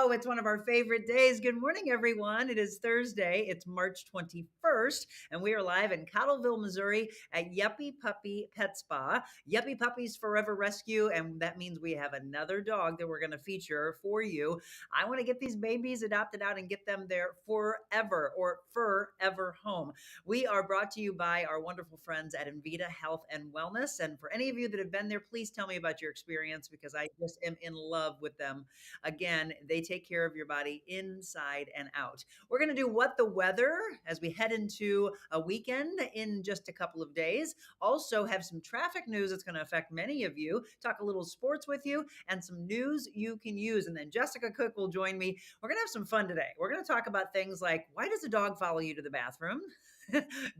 know it's one of our favorite days. Good morning, everyone. It is Thursday. It's March 21st, and we are live in Cottleville, Missouri at Yuppy Puppy Pet Spa, Yuppy Puppies Forever Rescue, and that means we have another dog that we're going to feature for you. I want to get these babies adopted out and get them their forever or forever home. We are brought to you by our wonderful friends at Invita Health and Wellness. And for any of you that have been there, please tell me about your experience because I just am in love with them. Again, they take care of your body inside and out. We're going to do What the Weather as we head into a weekend in just a couple of days. Also, have some traffic news that's going to affect many of you, talk a little sports with you, and some news you can use. And then Jessica Cooke will join me. We're going to have some fun today. We're going to talk about things like why does a dog follow you to the bathroom?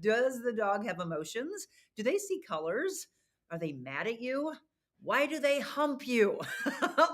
Does the dog have emotions? Do they see colors? Are they mad at you? Why do they hump you?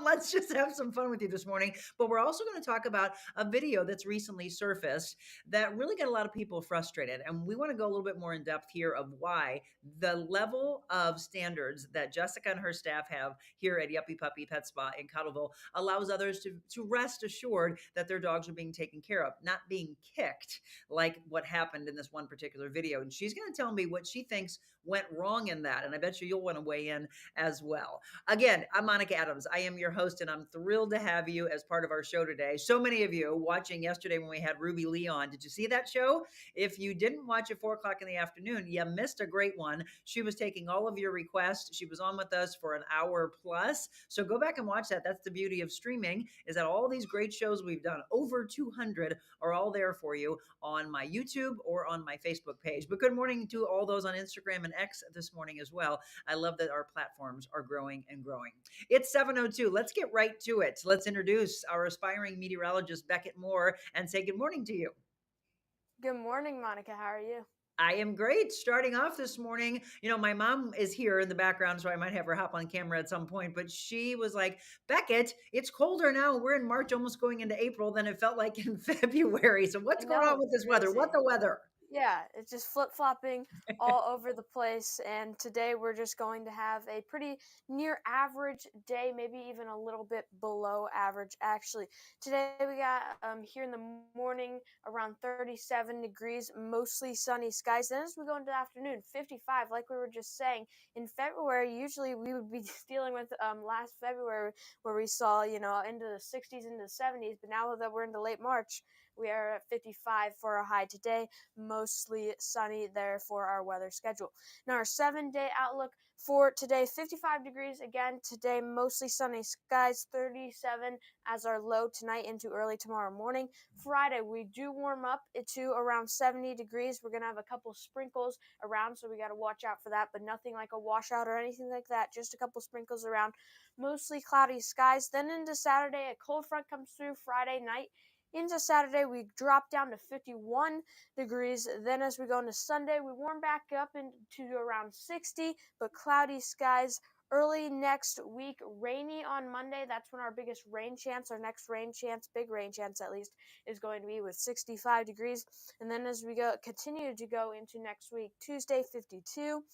Let's just have some fun with you this morning. But we're also going to talk about a video that's recently surfaced that really got a lot of people frustrated. And we want to go a little bit more in depth here of why the level of standards that Jessica and her staff have here at Yuppy Puppy Pet Spa in Cottleville allows others to rest assured that their dogs are being taken care of, not being kicked like what happened in this one particular video. And she's going to tell me what she thinks went wrong in that. And I bet you'll want to weigh in as well. Again, I'm Monica Adams. I am your host, and I'm thrilled to have you as part of our show today. So many of you watching yesterday when we had Ruby Lee on. Did you see that show? If you didn't watch at 4:00 in the afternoon, you missed a great one. She was taking all of your requests. She was on with us for an hour plus. So go back and watch that. That's the beauty of streaming, is that all these great shows we've done, over 200, are all there for you on my YouTube or on my Facebook page. But good morning to all those on Instagram and X this morning as well. I love that our platforms are growing and growing. It's 7:02. Let's get right to it. Let's introduce our aspiring meteorologist, Beckett Moore, and say good morning to you. Good morning, Monica. How are you? I am great. Starting off this morning, my mom is here in the background, so I might have her hop on camera at some point, but she was like, Beckett, it's colder now. We're in March, almost going into April than it felt like in February. So I what's going know on it's with this weather? What crazy. the weather? Yeah, it's just flip-flopping all over the place. And today we're just going to have a pretty near average day, maybe even a little bit below average, actually. Today we got here in the morning around 37 degrees, mostly sunny skies. Then as we go into the afternoon, 55, like we were just saying. In February, usually we would be dealing with last February where we saw, into the 60s, into the 70s. But now that we're into late March, we are at 55 for a high today, mostly sunny there for our weather schedule. Now, our 7-day outlook for today, 55 degrees again today, mostly sunny skies, 37 as our low tonight into early tomorrow morning. Friday, we do warm up to around 70 degrees. We're going to have a couple sprinkles around, so we got to watch out for that, but nothing like a washout or anything like that, just a couple sprinkles around, mostly cloudy skies. Then into Saturday, a cold front comes through Friday night. Into Saturday, we drop down to 51 degrees. Then as we go into Sunday, we warm back up into around 60, but cloudy skies. Early next week, rainy on Monday. That's when our biggest rain chance, our next rain chance, big rain chance at least, is going to be with 65 degrees. And then as we continue to go into next week, Tuesday 52,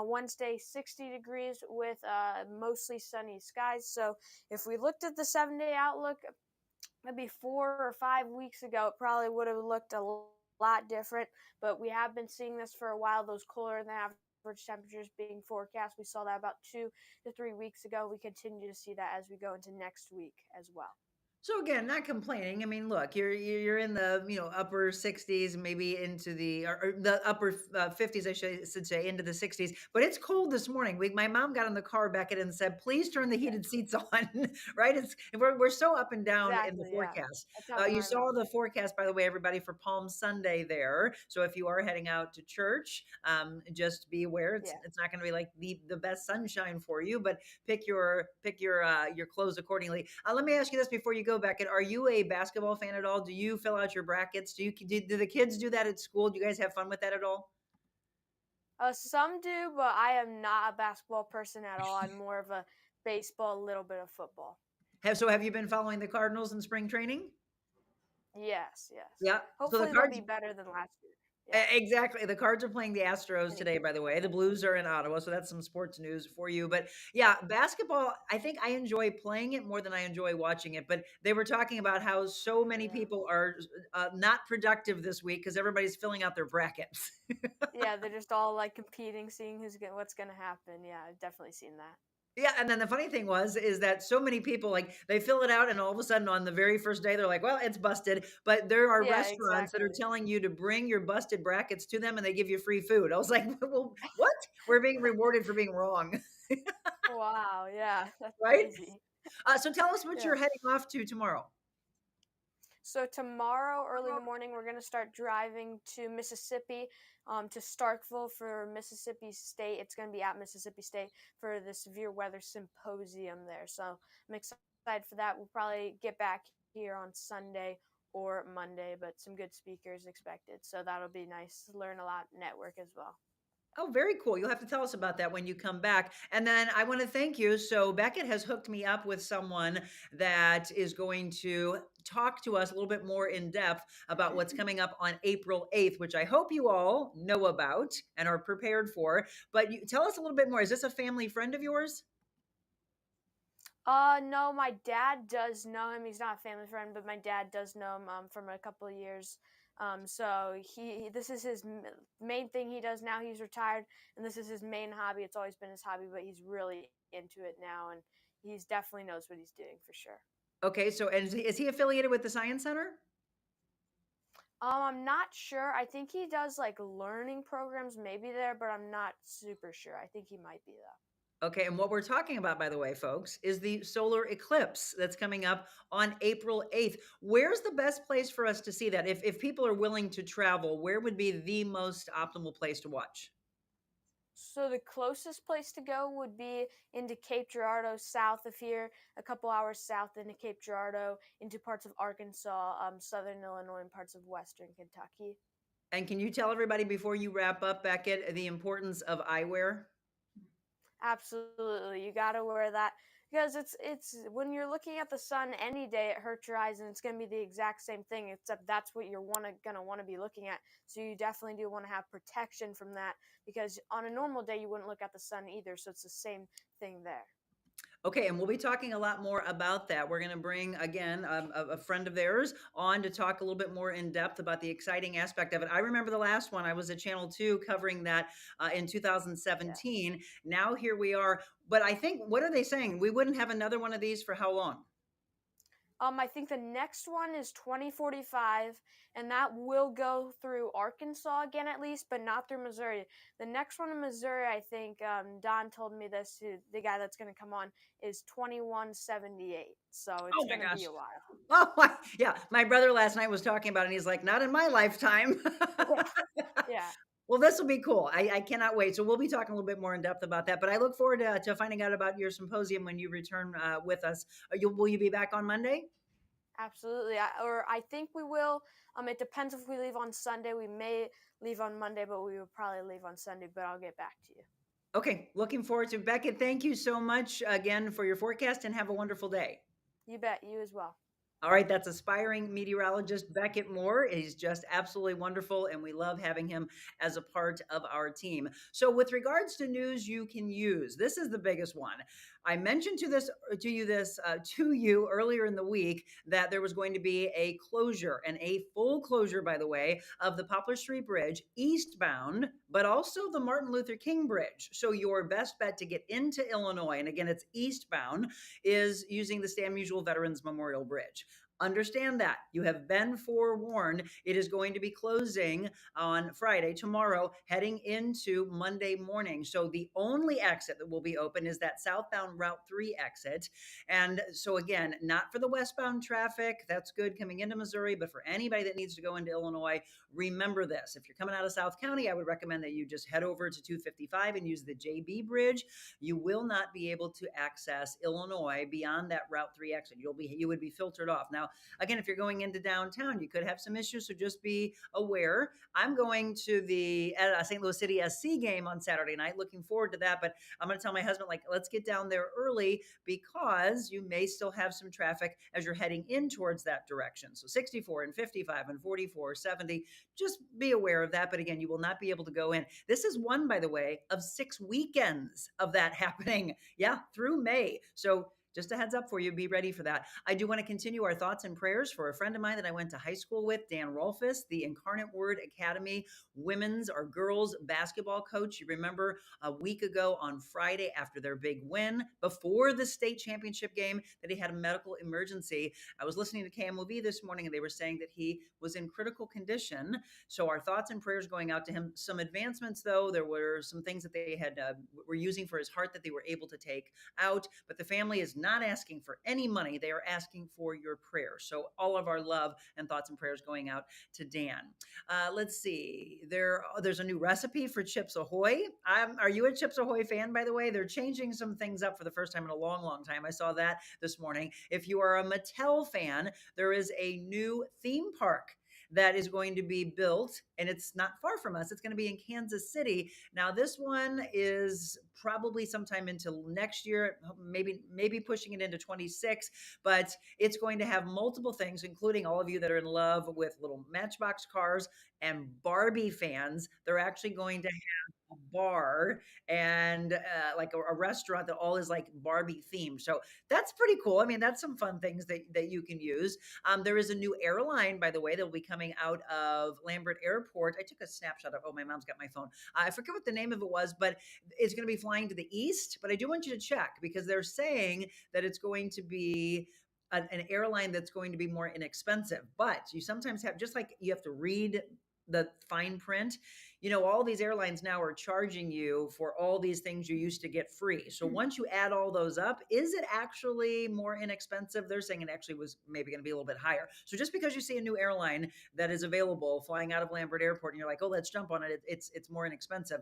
Wednesday 60 degrees with mostly sunny skies. So if we looked at the 7-day outlook, maybe 4 or 5 weeks ago, it probably would have looked a lot different. But we have been seeing this for a while, those colder than average temperatures being forecast. We saw that about 2 to 3 weeks ago. We continue to see that as we go into next week as well. So again, not complaining. I mean, look, you're in the upper 60s, maybe into the or the upper 50s, I should say, into the 60s. But it's cold this morning. My mom got in the car, Beckett, and said, "Please turn the Yeah, heated seats on." Right? We're so up and down in the exactly. Yeah, forecast. that's how You my saw mom the is. forecast, by the way, everybody, for Palm Sunday there. So if you are heading out to church, just be aware Yeah. it's not going to be like the best sunshine for you, but pick your clothes accordingly. Let me ask you this before you go, Beckett. Are you a basketball fan at all? Do you fill out your brackets? Do the kids do that at school? Do you guys have fun with that at all? Some do, but I am not a basketball person at all. I'm more of a baseball, a little bit of football. Have you been following the Cardinals in spring training? Yes, yes. Yeah. So the Hopefully they'll Cards be better than last year. Yeah. Exactly. The Cards are playing the Astros today, Anywho, by the way. The Blues are in Ottawa, so that's some sports news for you. But yeah, basketball, I think I enjoy playing it more than I enjoy watching it. But they were talking about how so many yeah. people are not productive this week because everybody's filling out their brackets. Yeah, they're just all like competing, seeing what's gonna happen. Yeah, I've definitely seen that. Yeah, and then the funny thing is that so many people like they fill it out and all of a sudden on the very first day they're like, "Well, it's busted." But there are Yeah, restaurants that are exactly. telling you to bring your busted brackets to them and they give you free food. I was like, "Well, what? We're being rewarded for being wrong." Wow, yeah, that's Right? crazy. So tell us what Yeah. you're heading off to tomorrow. So tomorrow, early in the morning, we're gonna start driving to Mississippi, to Starkville for Mississippi State. It's gonna be at Mississippi State for the severe weather symposium there. So I'm excited for that. We'll probably get back here on Sunday or Monday, but some good speakers expected. So that'll be nice to learn a lot, network as well. Oh, very cool. You'll have to tell us about that when you come back. And then I want to thank you. So Beckett has hooked me up with someone that is going to talk to us a little bit more in depth about what's coming up on April 8th, which I hope you all know about and are prepared for. But tell us a little bit more. Is this a family friend of yours? No, my dad does know him. He's not a family friend, but my dad does know him from a couple of years. So this is his main thing he does now. He's retired, and this is his main hobby. It's always been his hobby, but he's really into it now, and he's definitely knows what he's doing for sure. Okay. So, and is he affiliated with the Science Center? I'm not sure. I think he does like learning programs, maybe there, but I'm not super sure. I think he might be though. Okay, and what we're talking about, by the way, folks, is the solar eclipse that's coming up on April 8th. Where's the best place for us to see that? If people are willing to travel, where would be the most optimal place to watch? So the closest place to go would be into Cape Girardeau, south of here, a couple hours south into Cape Girardeau, into parts of Arkansas, southern Illinois, and parts of western Kentucky. And can you tell everybody before you wrap up, Beckett, the importance of eyewear? Absolutely, you gotta wear that because it's when you're looking at the sun any day, it hurts your eyes, and it's gonna be the exact same thing. Except that's what you're gonna want to be looking at. So you definitely do want to have protection from that because on a normal day you wouldn't look at the sun either. So it's the same thing there. Okay, and we'll be talking a lot more about that. We're going to bring again a friend of theirs on to talk a little bit more in depth about the exciting aspect of it. I remember the last one. I was at Channel 2 covering that in Yeah. 2017. Now here we are. But I think, what are they saying? We wouldn't have another one of these for how long? I think the next one is 2045, and that will go through Arkansas again at least, but not through Missouri. The next one in Missouri, I think Don told me this. The guy that's going to come on is 2178, so it's Oh my going to gosh. be a while. Oh, yeah. My brother last night was talking about it, and he's like, not in my lifetime. Yeah, yeah, Well, this will be cool. I cannot wait. So we'll be talking a little bit more in depth about that. But I look forward to finding out about your symposium when you return with us. Will you be back on Monday? absolutely. Or I think we will. It depends if we leave on Sunday. We may leave on Monday, but we will probably leave on Sunday. But I'll get back to you. Okay, looking forward to it. Beckett, thank you so much again for your forecast and have a wonderful day. You bet. You as well. All right, that's aspiring meteorologist Beckett Moore. He's just absolutely wonderful, and we love having him as a part of our team. So, with regards to news you can use, this is the biggest one. I mentioned to you earlier in the week that there was going to be a closure and a full closure, by the way, of the Poplar Street Bridge eastbound, but also the Martin Luther King Bridge. So, your best bet to get into Illinois, and again, it's eastbound, is using the Stan Musial Veterans Memorial Bridge. Understand that. You have been forewarned. It is going to be closing on Friday, tomorrow, heading into Monday morning. So the only exit that will be open is that southbound Route 3 exit. And so, again, not for the westbound traffic. That's good coming into Missouri, but for anybody that needs to go into Illinois, remember this. If you're coming out of South County, I would recommend that you just head over to 255 and use the JB Bridge. You will not be able to access Illinois beyond that Route 3 exit. You would be filtered off. Now, Now, again, if you're going into downtown, you could have some issues, so just be aware. I'm going to the St. Louis City SC game on Saturday night. Looking forward to that, but I'm going to tell my husband, like, let's get down there early because you may still have some traffic as you're heading in towards that direction. So 64 and 55 and 44, 70, just be aware of that. But again, you will not be able to go in. This is one, by the way, of 6 weekends of that happening. Yeah, through May. So just a heads up for you, be ready for that. I do want to continue our thoughts and prayers for a friend of mine that I went to high school with, Dan Rolfus, the Incarnate Word Academy women's or girls basketball coach. You remember a week ago on Friday after their big win before the state championship game that he had a medical emergency. I was listening to KMOV this morning and they were saying that he was in critical condition. So our thoughts and prayers going out to him. Some advancements, though, there were some things that they had were using for his heart that they were able to take out. But the family is not asking for any money. They are asking for your prayers. So all of our love and thoughts and prayers going out to Dan. Let's see. There's a new recipe for Chips Ahoy. Are you a Chips Ahoy fan, by the way? They're changing some things up for the first time in a long, long time. I saw that this morning. If you are a Mattel fan, there is a new theme park that is going to be built, and it's not far from us. It's going to be in Kansas City. Now, this one is probably sometime into next year, maybe pushing it into 26, but it's going to have multiple things, including all of you that are in love with little Matchbox cars and Barbie fans. They're actually going to a bar and like a restaurant that all is like Barbie themed. So that's pretty cool. I mean, that's some fun things that you can use. There is a new airline, by the way, that will be coming out of Lambert Airport. I took a snapshot of, oh, my mom's got my phone. I forget what the name of it was, but it's going to be flying to the east. But I do want you to check because they're saying that it's going to be an airline that's going to be more inexpensive. But you sometimes have, just like you have to read the fine print, all these airlines now are charging you for all these things you used to get free. So once you add all those up, is it actually more inexpensive? They're saying it actually was maybe going to be a little bit higher. So just because you see a new airline that is available flying out of Lambert Airport and you're like, oh, let's jump on it, it's more inexpensive.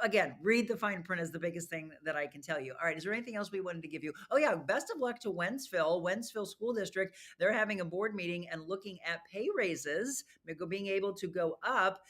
Again, read the fine print is the biggest thing that I can tell you. All right. Is there anything else we wanted to give you? Oh, yeah. Best of luck to Wentzville School District. They're having a board meeting and looking at pay raises, being able to go up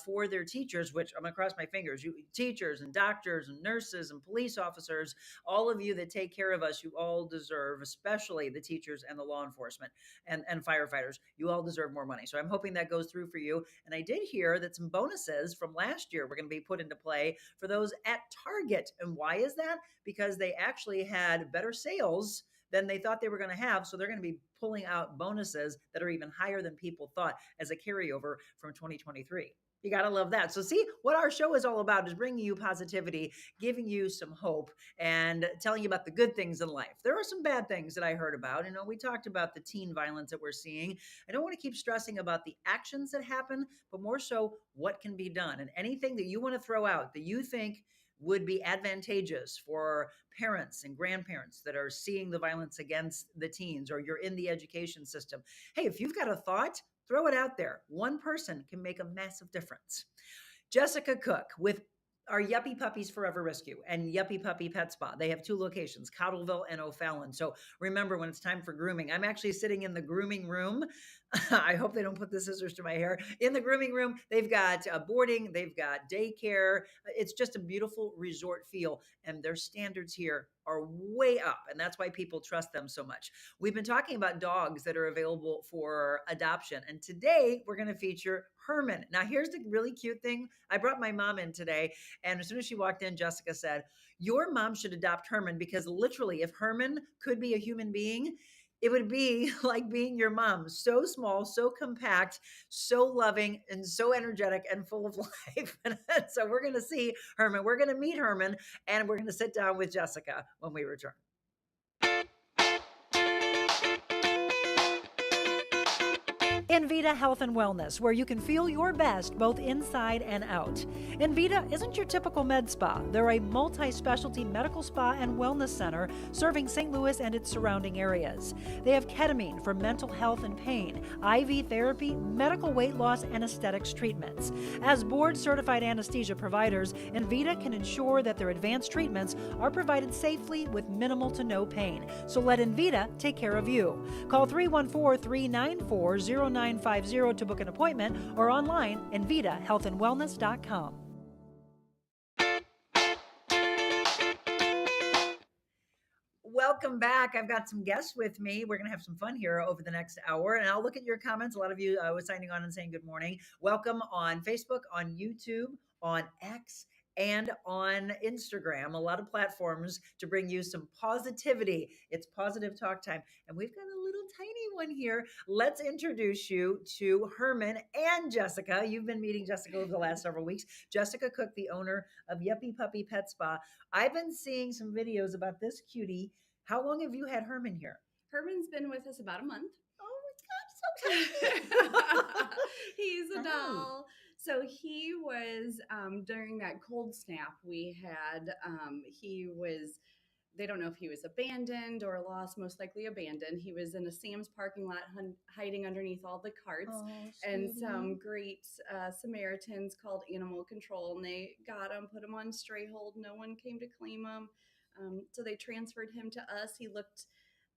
for their teachers, which I'm going to cross my fingers. You teachers and doctors and nurses and police officers, all of you that take care of us, you all deserve, especially the teachers and the law enforcement and firefighters, you all deserve more money. So I'm hoping that goes through for you. And I did hear that some bonuses from last year were going to be put into play for those at Target. And why is that? Because they actually had better sales than they thought they were going to have. So they're going to be pulling out bonuses that are even higher than people thought as a carryover from 2023. You got to love that. So see, what our show is all about is bringing you positivity, giving you some hope, and telling you about the good things in life. There are some bad things that I heard about. We talked about the teen violence that we're seeing. I don't want to keep stressing about the actions that happen, but more so what can be done. And anything that you want to throw out that you think would be advantageous for parents and grandparents that are seeing the violence against the teens, or you're in the education system. Hey, if you've got a thought, throw it out there. One person can make a massive difference. Jessica Cooke with our Yuppy Puppies Forever Rescue and Yuppy Puppy Pet Spa. They have 2 locations, Cottleville and O'Fallon. So remember, when it's time for grooming, I'm actually sitting in the grooming room. I hope they don't put the scissors to my hair. In the grooming room, they've got boarding, they've got daycare. It's just a beautiful resort feel, and their standards here are way up, and that's why people trust them so much. We've been talking about dogs that are available for adoption, and today we're going to feature Herman. Now, here's the really cute thing. I brought my mom in today, and as soon as she walked in, Jessica said, your mom should adopt Herman, because literally, if Herman could be a human being, it would be like being your mom. So small, so compact, so loving, and so energetic and full of life. So we're going to see Herman. We're going to meet Herman, and we're going to sit down with Jessica when we return. Invita Health and Wellness, where you can feel your best both inside and out. Invita isn't your typical med spa. They're a multi-specialty medical spa and wellness center serving St. Louis and its surrounding areas. They have ketamine for mental health and pain, IV therapy, medical weight loss, and aesthetics treatments. As board-certified anesthesia providers, Invita can ensure that their advanced treatments are provided safely with minimal to no pain. So let Invita take care of you. Call 314-394-0950 to book an appointment or online invitahealthandwellness.com. Welcome back. I've got some guests with me. We're going to have some fun here over the next hour, and I'll look at your comments. A lot of you was signing on and saying good morning. Welcome on Facebook, on YouTube, on X, and on Instagram. A lot of platforms to bring you some positivity. It's Pawsitive Talk Time, and we've got a little tiny one here. Let's introduce you to Herman and Jessica. You've been meeting Jessica over the last several weeks. Jessica Cooke, the owner of Yuppy Puppy Pet Spa. I've been seeing some videos about this cutie. How long have you had Herman here? Herman's been with us about a month. Oh my God, so tiny. He's a Oh. doll. So he was during that cold snap we had. They don't know if he was abandoned or lost, most likely abandoned. He was in a Sam's parking lot hiding underneath all the carts. Oh, And sweetie. some great Samaritans called animal control, and they got him, put him on stray hold. No one came to claim him. So they transferred him to us. He looked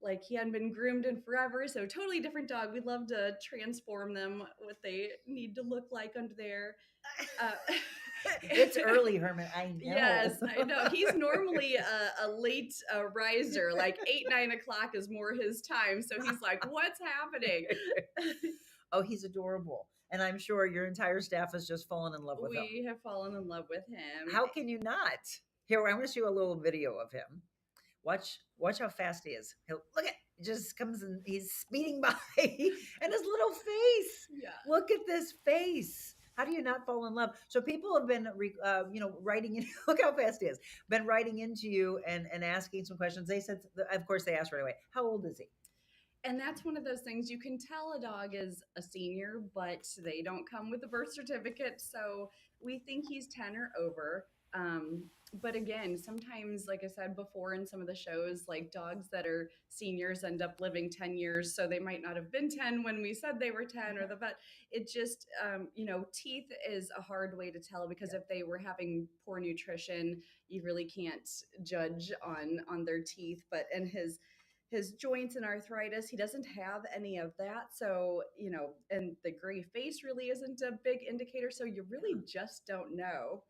like he hadn't been groomed in forever, so totally different dog. We'd love to transform them what they need to look like under there. It's early, Herman. I know. Yes, I know. He's normally a late riser, like 8-9 o'clock is more his time. So he's like, "What's happening?" Oh, he's adorable, and I'm sure your entire staff has just fallen in love with him. We have fallen in love with him. How can you not? Here, I want to show you a little video of him. Watch how fast he is. He'll look at just comes and he's speeding by, and his little face. Yeah. Look at this face. How do you not fall in love? So people have been, writing in. Look how fast he is. Been writing into you and asking some questions. They said, of course, they asked right away. How old is he? And that's one of those things you can tell a dog is a senior, but they don't come with a birth certificate. So we think he's 10 or over. But again, sometimes, like I said before in some of the shows, like dogs that are seniors end up living 10 years. So they might not have been 10 when we said they were 10 or the vet. It just, teeth is a hard way to tell because if they were having poor nutrition, you really can't judge on their teeth. But in his joints and arthritis, he doesn't have any of that. So, and the gray face really isn't a big indicator. So you really just don't know.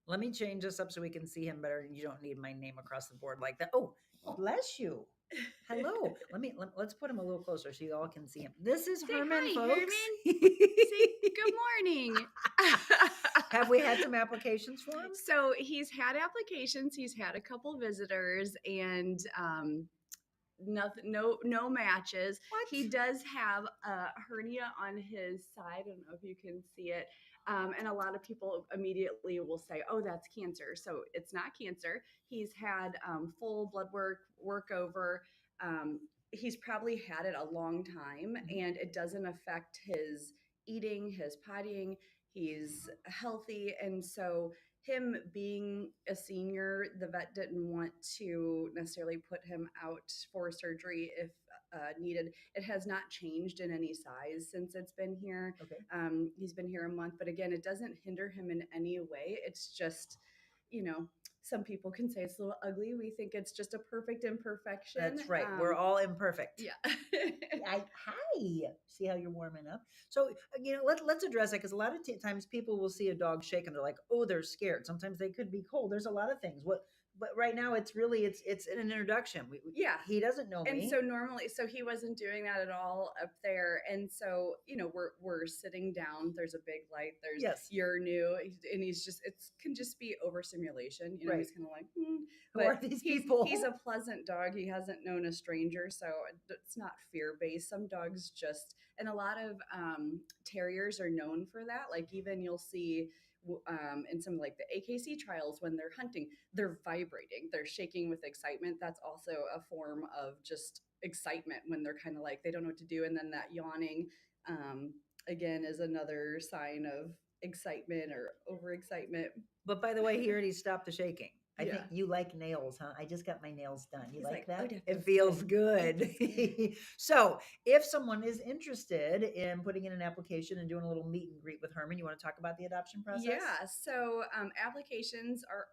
Let me change this up so we can see him better. You don't need my name across the board like that. Oh, bless you. Hello. Let's put him a little closer so you all can see him. This is Herman, hi, folks. Herman. Say good morning. Have we had some applications for him? So he's had applications. He's had a couple visitors, and nothing, no matches. What? He does have a hernia on his side. I don't know if you can see it. And a lot of people immediately will say, "Oh, that's cancer." So it's not cancer. He's had full blood work over. He's probably had it a long time, and it doesn't affect his eating, his pottying. He's healthy, and so him being a senior, the vet didn't want to necessarily put him out for surgery if needed. It has not changed in any size since it's been here. Okay. He's been here a month, but again, it doesn't hinder him in any way. It's just, some people can say it's a little ugly. We think it's just a perfect imperfection. That's right. We're all imperfect. Yeah. Hi. See how you're warming up? So, let's address it because a lot of times people will see a dog shake and they're like, oh, they're scared. Sometimes they could be cold. There's a lot of things. But right now it's really, it's an introduction. Yeah. He doesn't know me. And so normally, so he wasn't doing that at all up there. And so, we're sitting down, there's a big light, there's, Yes. You're new. And he's just, can just be overstimulation. Right. He's kind of like, Who are these people? He's a pleasant dog. He hasn't known a stranger. So it's not fear-based. Some dogs just, and a lot of terriers are known for that. Like even you'll see in some like the AKC trials when they're hunting, they're vibrating, they're shaking with excitement. That's also a form of just excitement when they're kind of like they don't know what to do, and then that yawning again, is another sign of excitement or overexcitement. But by the way, he already stopped the shaking. I think Yeah. you like nails, huh? I just got my nails done. You He's like like, oh, that? that It feels feels good. good. So, if someone is interested in putting in an application and doing a little meet and greet with Herman, you want to talk about the adoption process? Yeah, so applications are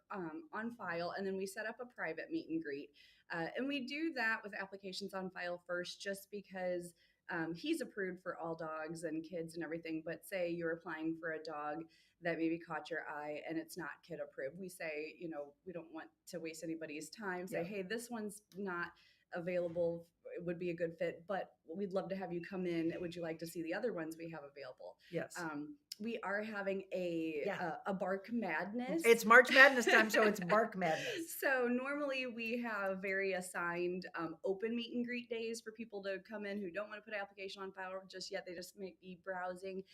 on file, and then we set up a private meet and greet. And we do that with applications on file first, just because he's approved for all dogs and kids and everything. But say you're applying for a dog that maybe caught your eye and it's not kid approved. We say, we don't want to waste anybody's time. Say, Yeah. hey, this one's not available. It would be a good fit, but we'd love to have you come in. Would you like to see the other ones we have available? Yes. We are having a bark madness. It's March Madness time, so it's bark madness. So normally we have very assigned open meet and greet days for people to come in who don't want to put an application on file just yet. They just may be browsing.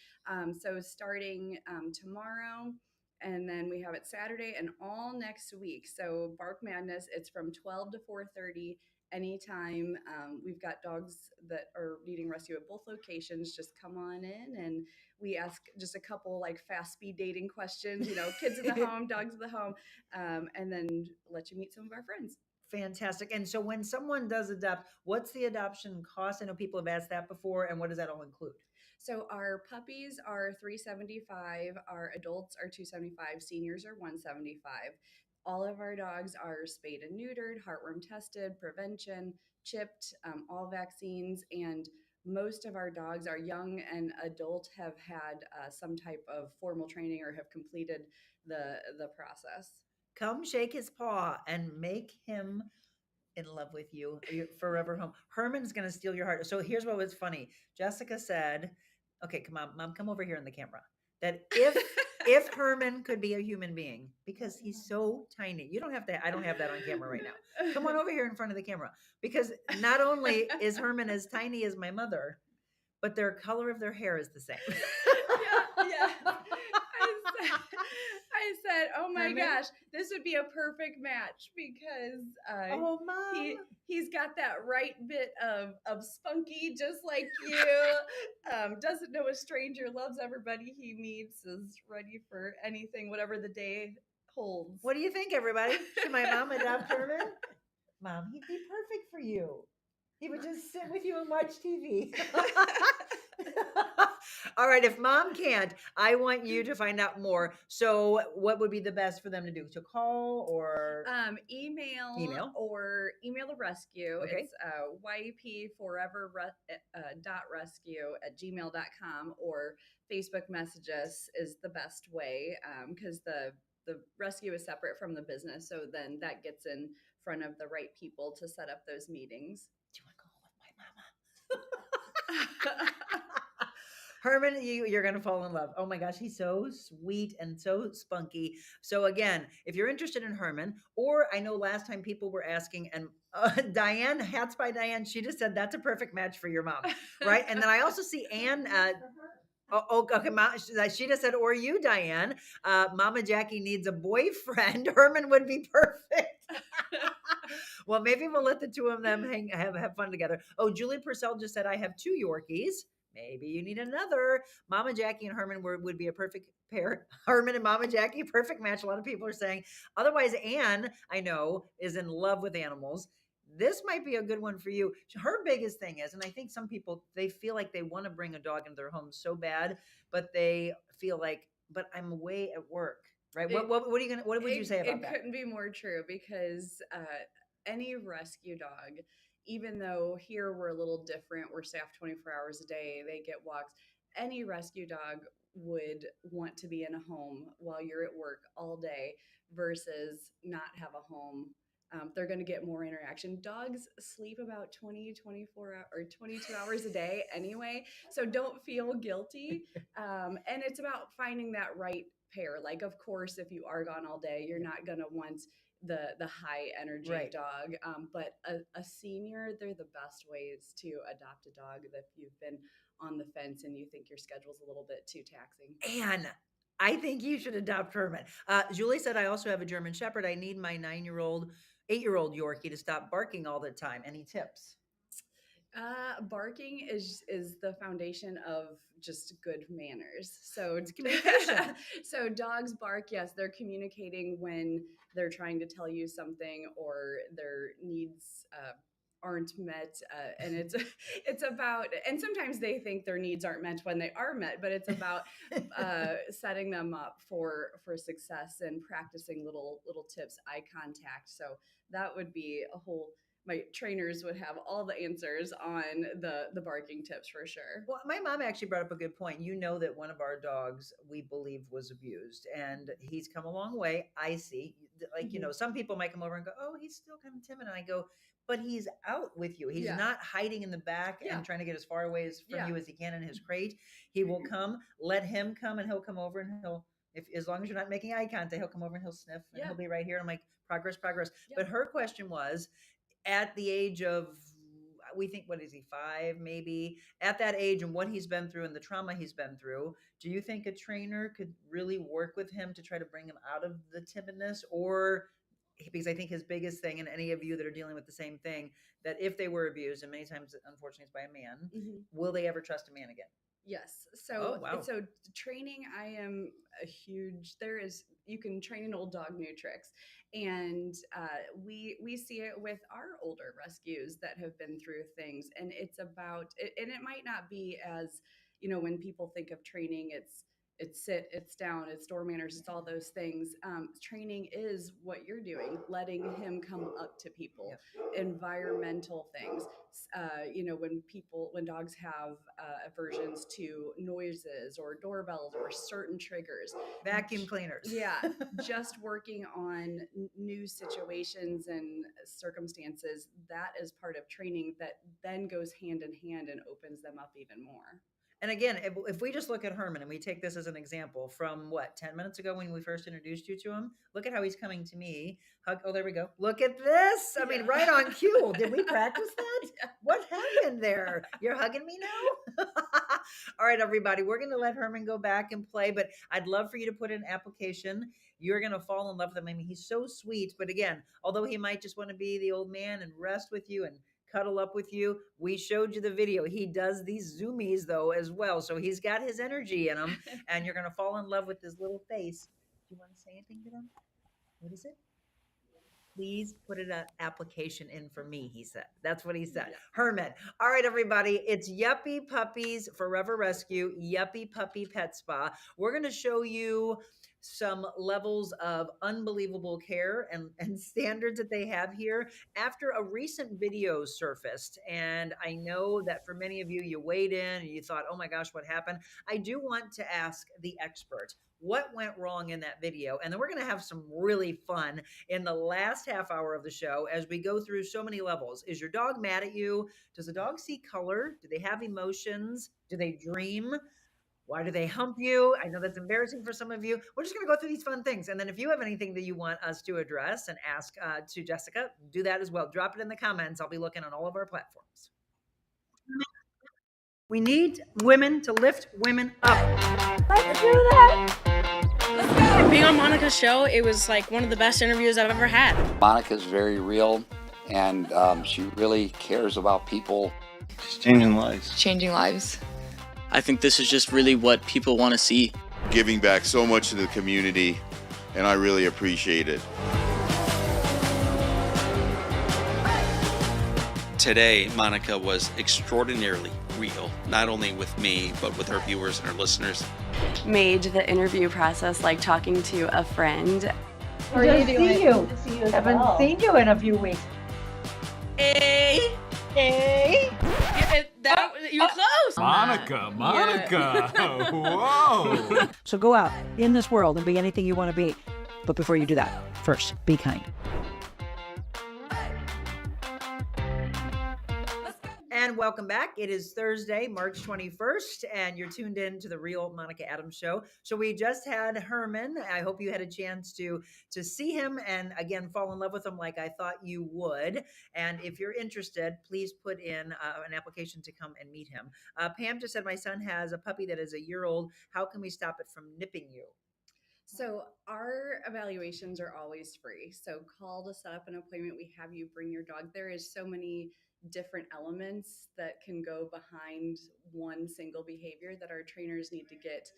So starting tomorrow, and then we have it Saturday and all next week. So Bark Madness, it's from 12 to 4:30 anytime. We've got dogs that are needing rescue at both locations. Just come on in, and we ask just a couple like fast speed dating questions, kids in the home, dogs in the home, and then let you meet some of our friends. Fantastic. And so when someone does adopt, what's the adoption cost? I know people have asked that before. And what does that all include? So our puppies are $375, our adults are $275, seniors are $175. All of our dogs are spayed and neutered, heartworm tested, prevention, chipped, all vaccines, and most of our dogs, our young and adult, have had some type of formal training or have completed the process. Come shake his paw and make him in love with you, your forever home. Herman's going to steal your heart. So here's what was funny. Jessica said, okay, come on, mom, come over here in the camera. That if Herman could be a human being, because he's so tiny, you don't have to, I don't have that on camera right now. Come on over here in front of the camera. Because not only is Herman as tiny as my mother, but their color of their hair is the same. Yeah. I said, oh my Herman? gosh, this would be a perfect match because Oh, mom. he's got that right bit of spunky, just like you. Doesn't know a stranger, loves everybody he meets, is ready for anything, whatever the day holds. What do you think, everybody? Should my mom adopt Herman? Mom, he'd be perfect for you. He would just sit with you and watch TV. All right, if mom can't, I want you to find out more. So, what would be the best for them to do? To call or email or email the rescue. Okay. It's yuppyforever.rescue@gmail.com, or Facebook message us is the best way, because the rescue is separate from the business. So then that gets in front of the right people to set up those meetings. Do you want to go home with my mama? Herman, you're going to fall in love. Oh my gosh, he's so sweet and so spunky. So again, if you're interested in Herman, or I know last time people were asking, and Diane, hats by Diane, she just said that's a perfect match for your mom, right? And then I also see Anne. Okay, Mom, she just said, or you, Diane. Mama Jackie needs a boyfriend. Herman would be perfect. Well, maybe we'll let the two of them have fun together. Oh, Julie Purcell just said, I have 2 Yorkies. Maybe you need another. Mama Jackie and Herman would be a perfect pair. Herman and Mama Jackie, perfect match. A lot of people are saying. Otherwise, Anne, I know, is in love with animals. This might be a good one for you. Her biggest thing is, and I think some people, they feel like they want to bring a dog into their home so bad, but they feel like, but I'm away at work, right? What are you gonna? What would you say about that? It couldn't be more true, because any rescue dog, even though here we're a little different, we're staffed 24 hours a day, they get walks. Any rescue dog would want to be in a home while you're at work all day versus not have a home. They're going to get more interaction. Dogs sleep about 24 or 22 hours a day anyway, so don't feel guilty. And it's about finding that right pair. Like, of course, if you are gone all day, you're not going to want the high energy Right. dog. But a senior, they're the best ways to adopt a dog if you've been on the fence and you think your schedule's a little bit too taxing. And I think you should adopt Herman. Julie said, I also have a German Shepherd. I need my 8-year-old Yorkie to stop barking all the time. Any tips? Barking is the foundation of just good manners. So It's communication. so dogs bark. Yes, they're communicating when they're trying to tell you something or their needs aren't met, and it's it's about. And sometimes they think their needs aren't met when they are met, but it's about setting them up for success and practicing little tips, eye contact. So that would be a whole my trainers would have all the answers on the barking tips for sure. Well, my mom actually brought up a good point. You know that one of our dogs we believe was abused, and he's come a long way. I see, like Mhm. some people might come over and go, "Oh, he's still kind of timid," and I go, "But he's out with you. He's Yeah. not hiding in the back Yeah. and trying to get as far away from Yeah. you as he can in his crate. He will come. Let him come, and he'll come over, and he'll." If, as long as you're not making eye contact, he'll come over and he'll sniff and Yeah. he'll be right here. I'm like, progress, progress. Yeah. But her question was, at the age of, we think, what is he, 5 maybe, at that age and what he's been through and the trauma he's been through, do you think a trainer could really work with him to try to bring him out of the timidness? Or, because I think his biggest thing, and any of you that are dealing with the same thing, that if they were abused, and many times unfortunately it's by a man, will they ever trust a man again? Yes. Oh, So wow. so training, I am a huge. There is you can train an old dog new tricks, and we see it with our older rescues that have been through things, and it's about and it might not be as when people think of training, it's sit, it's down, it's door manners, it's all those things. Training is what you're doing, letting him come up to people, environmental things. When dogs have aversions to noises or doorbells or certain triggers, Vacuum cleaners. yeah, just working on new situations and circumstances, that is part of training that then goes hand in hand and opens them up even more. And again, if we just look at Herman and we take this as an example from what, 10 minutes ago when we first introduced you to him, look at how he's coming to me. Hug. Oh, there we go. Look at this. I mean, right on cue. Did we practice that? Yeah. What happened there? You're hugging me now? All right, everybody, we're going to let Herman go back and play, but I'd love for you to put in an application. You're going to fall in love with him. I mean, he's so sweet, but again, although he might just want to be the old man and rest with you and cuddle up with you, we showed you the video. He does these zoomies though as well, so he's got his energy in him, and you're going to fall in love with his little face. Do you want to say anything to them? What is it? Please put an application in for me, he said. That's what he said. Yeah. Herman. All right, everybody. It's Yuppy Puppies Forever Rescue, Yuppy Puppy Pet Spa. We're going to show you some levels of unbelievable care and standards that they have here after a recent video surfaced. And I know that for many of you, you weighed in and you thought, oh my gosh, what happened? I do want to ask the expert what went wrong in that video. And then we're going to have some really fun in the last half hour of the show as we go through so many levels. Is your dog mad at you? Does the dog see color? Do they have emotions? Do they dream? Why do they hump you? I know that's embarrassing for some of you. We're just going to go through these fun things. And then if you have anything that you want us to address and ask to Jessica, do that as well. Drop it in the comments. I'll be looking on all of our platforms. We need women to lift women up. Let's do that. Being on Monica's show, it was like one of the best interviews I've ever had. Monica's very real, and she really cares about people. She's changing lives. Changing lives. I think this is just really what people want to see. Giving back so much to the community, and I really appreciate it. Today, Monica was extraordinarily real, not only with me, but with her viewers and her listeners. Made the interview process like talking to a friend. How are you doing? Good to see you. Haven't seen you in a few weeks. Hey. You're close. Monica. Whoa. So go out in this world and be anything you want to be. But before you do that, first, be kind. And welcome back. It is Thursday, March 21st, and you're tuned in to the Real Monica Adams Show. So we just had Herman. I hope you had a chance to see him and, again, fall in love with him like I thought you would. And if you're interested, please put in an application to come and meet him. Pam just said, my son has a puppy that is a year old. How can we stop it from nipping you? So our evaluations are always free. So call to set up an appointment. We have you bring your dog. There is so many different elements that can go behind one single behavior that our trainers need to get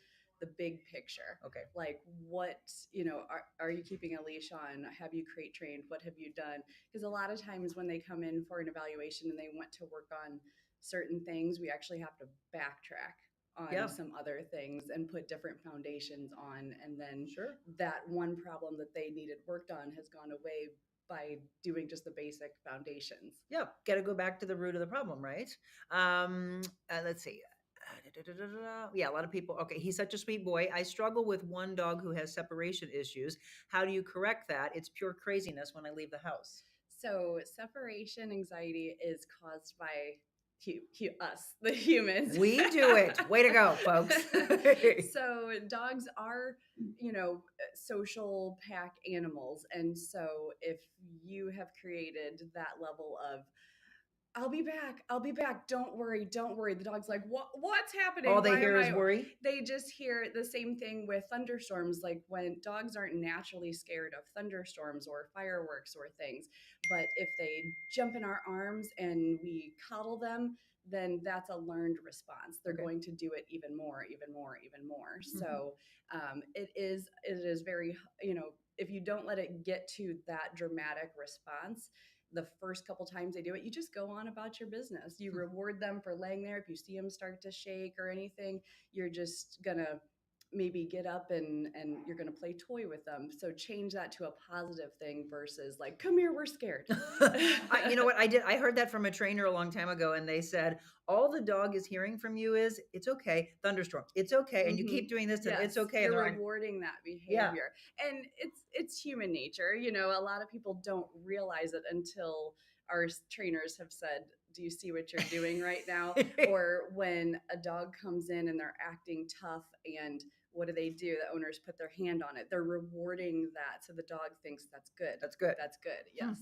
the big picture. Okay. Like what, are you keeping a leash on? Have you crate trained? What have you done? Because a lot of times when they come in for an evaluation and they want to work on certain things, we actually have to backtrack on some other things and put different foundations on. And then that one problem that they needed worked on has gone away by doing just the basic foundations. Yeah, got to go back to the root of the problem, right? Let's see. Yeah, a lot of people. Okay, he's such a sweet boy. I struggle with one dog who has separation issues. How do you correct that? It's pure craziness when I leave the house. So separation anxiety is caused by us, the humans. We do it. Way to go, folks. So dogs are, social pack animals. And so if you have created that level of, I'll be back. Don't worry. The dog's like, what's happening? All they hear is worry. They just hear the same thing with thunderstorms. Like when dogs aren't naturally scared of thunderstorms or fireworks or things, but if they jump in our arms and we cuddle them, then that's a learned response. They're going to do it even more. Mm-hmm. So it is very, if you don't let it get to that dramatic response, the first couple times they do it, you just go on about your business. You reward them for laying there. If you see them start to shake or anything, you're just gonna maybe get up and you're gonna play toy with them. So change that to a positive thing versus like, come here, we're scared. You know what I did? I heard that from a trainer a long time ago, and they said, all the dog is hearing from you is, it's okay, thunderstorm, it's okay. And you keep doing this, and it's okay. You're rewarding that behavior. Yeah. And it's human nature. A lot of people don't realize it until our trainers have said, do you see what you're doing right now? Or when a dog comes in and they're acting tough, and what do? The owners put their hand on it. They're rewarding that. So the dog thinks that's good. That's good. That's good. Yes.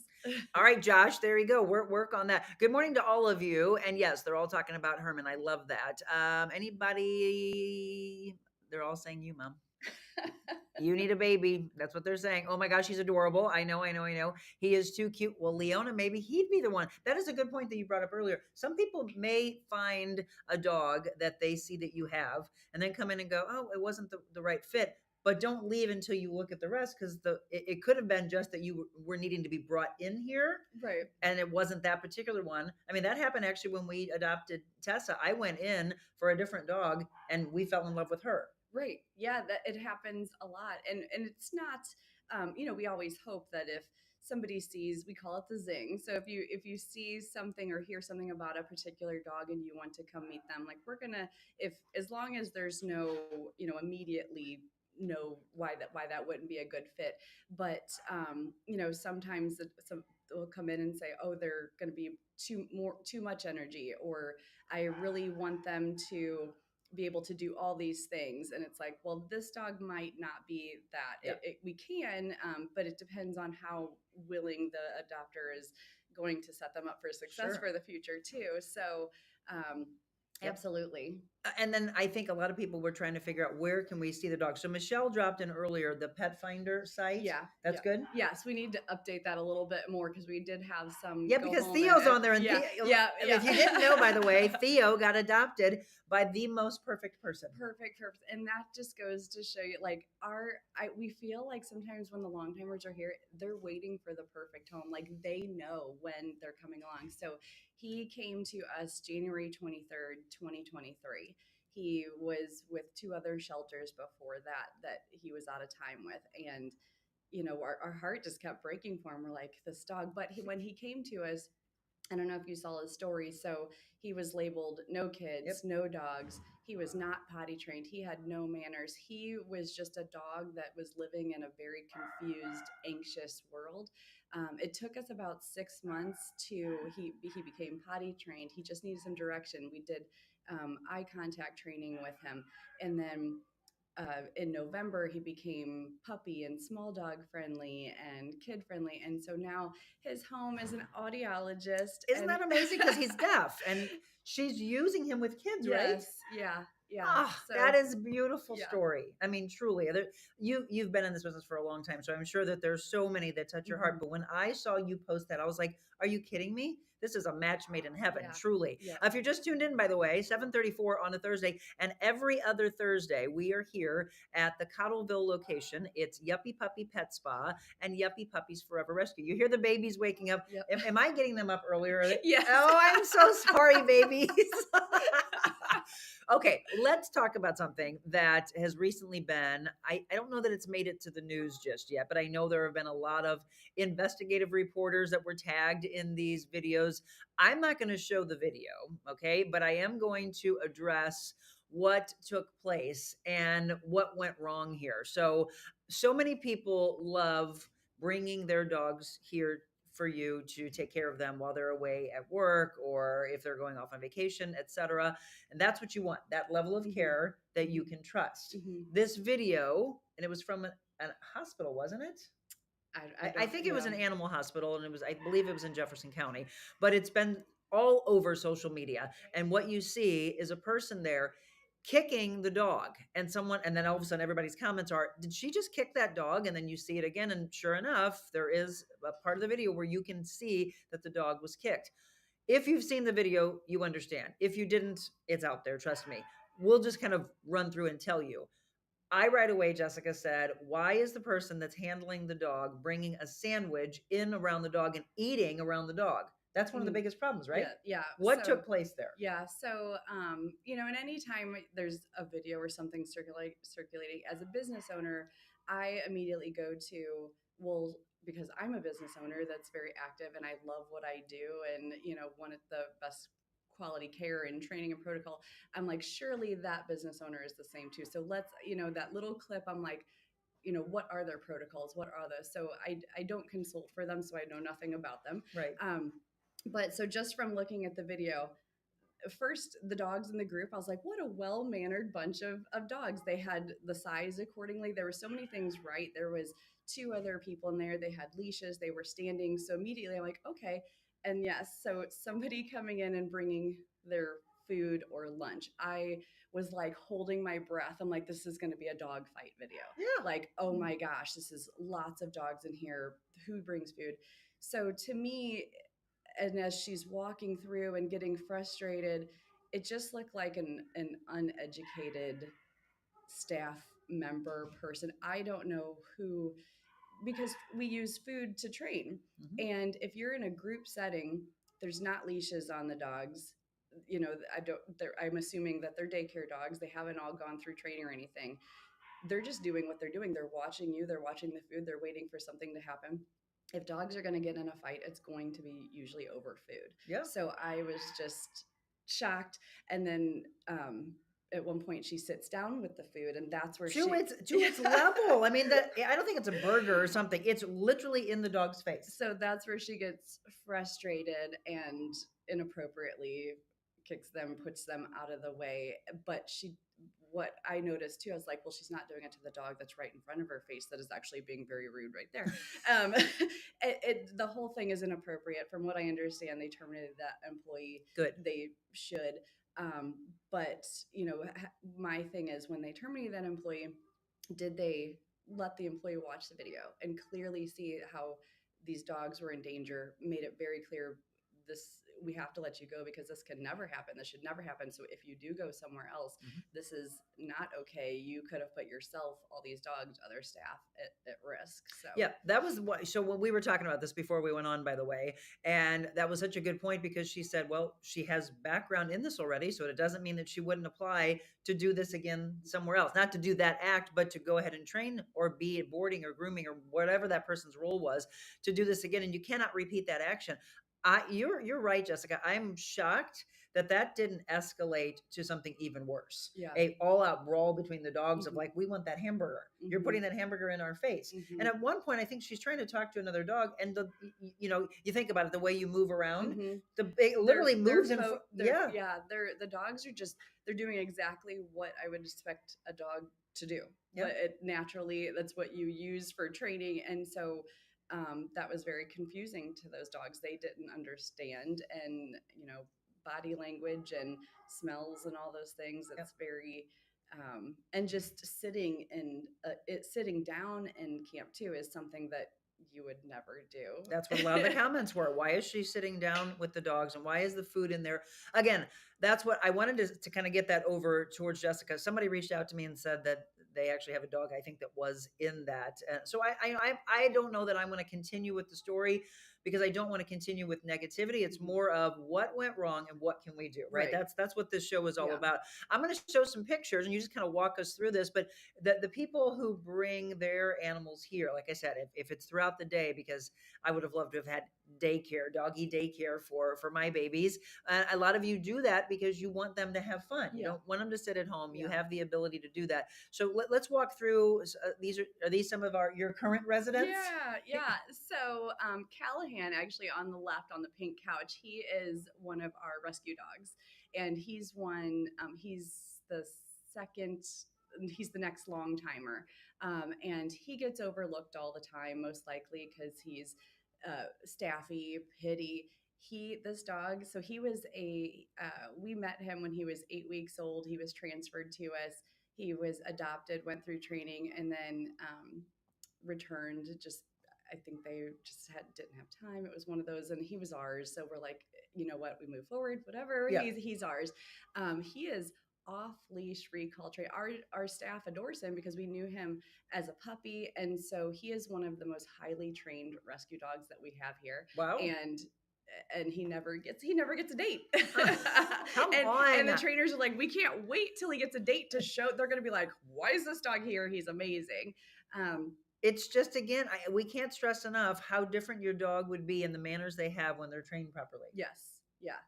All right, Josh, there you go. Work on that. Good morning to all of you. And yes, they're all talking about Herman. I love that. Anybody? They're all saying you, Mom. You need a baby. That's what they're saying. Oh my gosh, he's adorable. I know. He is too cute. Well, Leona, maybe he'd be the one. That is a good point that you brought up earlier. Some people may find a dog that they see that you have and then come in and go, oh, it wasn't the right fit. But don't leave until you look at the rest, because it could have been just that you were needing to be brought in here. Right. And it wasn't that particular one. I mean, that happened actually when we adopted Tessa. I went in for a different dog and we fell in love with her. Right. Yeah, that it happens a lot. And it's not, we always hope that if somebody sees, we call it the zing. So if you see something or hear something about a particular dog and you want to come meet them, like we're going to, as long as there's no, immediately know why that wouldn't be a good fit. But, sometimes they'll come in and say, oh, they're going to be too much energy, or I really want them to be able to do all these things. And it's like, well, this dog might not be that. Yeah. We can, but it depends on how willing the adopter is going to set them up for success for the future too. So, absolutely. And then I think a lot of people were trying to figure out, where can we see the dog? So Michelle dropped in earlier the Pet Finder site. Yeah. That's good. Yes. We need to update that a little bit more, because we did have some. Yeah, because Theo's on there. And yeah. If you didn't know, by the way, Theo got adopted by the most perfect person. Perfect. And that just goes to show you, like, we feel like sometimes when the long timers are here, they're waiting for the perfect home. Like they know when they're coming along. So he came to us January 23rd, 2023. He was with 2 other shelters before that he was out of time with. And, our heart just kept breaking for him. We're like, this dog. But when he came to us, I don't know if you saw his story. So he was labeled no kids, no dogs. He was not potty trained. He had no manners. He was just a dog that was living in a very confused, anxious world. It took us about 6 months he became potty trained. He just needed some direction. We did eye contact training with him. And then in November, he became puppy and small dog friendly and kid friendly. And so now his home is an audiologist. Isn't that amazing? Because he's deaf and she's using him with kids, right? Yeah. Oh, so, that is a beautiful story. I mean, truly, you've been in this business for a long time, so I'm sure that there's so many that touch your heart. But when I saw you post that, I was like, are you kidding me? this is a match made in heaven, Yeah. truly. Yeah. If you're just tuned in, by the way, 7:34 on a Thursday, and every other Thursday, we are here at the Cottleville location. It's Yuppy Puppy Pet Spa and Yuppy Puppies Forever Rescue. You hear the babies waking up. Yep. Am I getting them up earlier? Yes. Oh, I'm so sorry, babies. Okay, let's talk about something that has recently been, I don't know that it's made it to the news just yet, but I know there have been a lot of investigative reporters that were tagged in these videos. I'm not going to show the video, okay, but I am going to address what took place and what went wrong here. So many people love bringing their dogs here for you to take care of them while they're away at work or if they're going off on vacation, etc. And that's what you want, that level of care that you can trust. This video, and it was from a hospital, wasn't it? I think it was an animal hospital, and I believe it was in Jefferson County, but it's been all over social media. And what you see is a person there kicking the dog, and then all of a sudden everybody's comments are, did she just kick that dog? And then you see it again, and sure enough, there is a part of the video where you can see that the dog was kicked. If you've seen the video, you understand. If you didn't, it's out there, trust me. We'll just kind of run through and tell you. I right away, Jessica, said, why is the person that's handling the dog bringing a sandwich in around the dog and eating around the dog? That's one of the biggest problems, right? Yeah. What took place there? Yeah. So, and anytime there's a video or something circulating, as a business owner, I immediately go to, well, because I'm a business owner that's very active and I love what I do and, one of the best quality care and training and protocol, I'm like, surely that business owner is the same too. So let's, that little clip, I'm like, what are their protocols? What are those? So I don't consult for them, so I know nothing about them. Right. But so just from looking at the video, first, the dogs in the group, I was like, what a well-mannered bunch of dogs. They had the size accordingly. There were so many things right. There was 2 other people in there. They had leashes. They were standing. So immediately I'm like, okay. And yes, so somebody coming in and bringing their food or lunch. I was like holding my breath. I'm like, this is going to be a dog fight video. Yeah. Like, oh my gosh, this is lots of dogs in here. Who brings food? So to me, and as she's walking through and getting frustrated, it just looked like an uneducated staff member person. I don't know who, because we use food to train. And if you're in a group setting, there's not leashes on the dogs. I'm assuming that they're daycare dogs. They haven't all gone through training or anything. They're just doing what they're doing. They're watching you. They're watching the food. They're waiting for something to happen. If dogs are going to get in a fight, it's going to be usually over food. Yeah. So I was just shocked. And then at one point she sits down with the food, and that's where to its level. I mean, I don't think it's a burger or something. It's literally in the dog's face. So that's where she gets frustrated and inappropriately kicks them, puts them out of the way. But what I noticed too, I was like, well, she's not doing it to the dog that's right in front of her face that is actually being very rude right there. The whole thing is inappropriate. From what I understand, they terminated that employee. Good. They should. But, my thing is, when they terminated that employee, did they let the employee watch the video and clearly see how these dogs were in danger, made it very clear, we have to let you go because this can never happen. This should never happen. So if you do go somewhere else, this is not okay. You could have put yourself, all these dogs, other staff at risk. So yeah, that was when we were talking about this before we went on, by the way, and that was such a good point because she said, well, she has background in this already. So it doesn't mean that she wouldn't apply to do this again somewhere else, not to do that act, but to go ahead and train or be at boarding or grooming or whatever that person's role was to do this again. And you cannot repeat that action. You're right, Jessica. I'm shocked that didn't escalate to something even worse. Yeah. A all-out brawl between the dogs of like, we want that hamburger. You're putting that hamburger in our face. And at one point, I think she's trying to talk to another dog, and you think about it, the way you move around, it literally moves. The dogs are they're doing exactly what I would expect a dog to do. Yeah. Naturally, that's what you use for training, and so. That was very confusing to those dogs. They didn't understand, and body language and smells and all those things. It's very, and just sitting down in camp too is something that you would never do. That's what a lot of the comments were. Why is she sitting down with the dogs, and why is the food in there? Again, that's what I wanted to kind of get that over towards Jessica. Somebody reached out to me and said that they actually have a dog, I think, that was in that. So I don't know that I'm going to continue with the story, because I don't want to continue with negativity. It's more of what went wrong and what can we do, right? That's what this show is all about. I'm going to show some pictures and you just kind of walk us through this. But the people who bring their animals here, like I said, if it's throughout the day, because I would have loved to have had daycare, doggy daycare for my babies. A lot of you do that because you want them to have fun. You don't want them to sit at home. You have the ability to do that. So let's walk through. Are these some of your current residents? Yeah. So Callahan, actually on the left on the pink couch, he is one of our rescue dogs, and he's the second. He's the next long timer, and he gets overlooked all the time, most likely because he's staffy, pitty. This dog, so he was we met him when he was 8 weeks old. He was transferred to us. He was adopted, went through training, and then returned. I think they just didn't have time. It was one of those, and he was ours. So we're like, you know what, we move forward, whatever. Yeah. He's ours. He is off leash, recaltrate. Our staff adores him because we knew him as a puppy, and so he is one of the most highly trained rescue dogs that we have here. Wow. And he never gets a date. Come on. And the trainers are like, we can't wait till he gets a date to show. They're going to be like, why is this dog here? He's amazing. It's just, again, we can't stress enough how different your dog would be in the manners they have when they're trained properly. Yes. Yeah.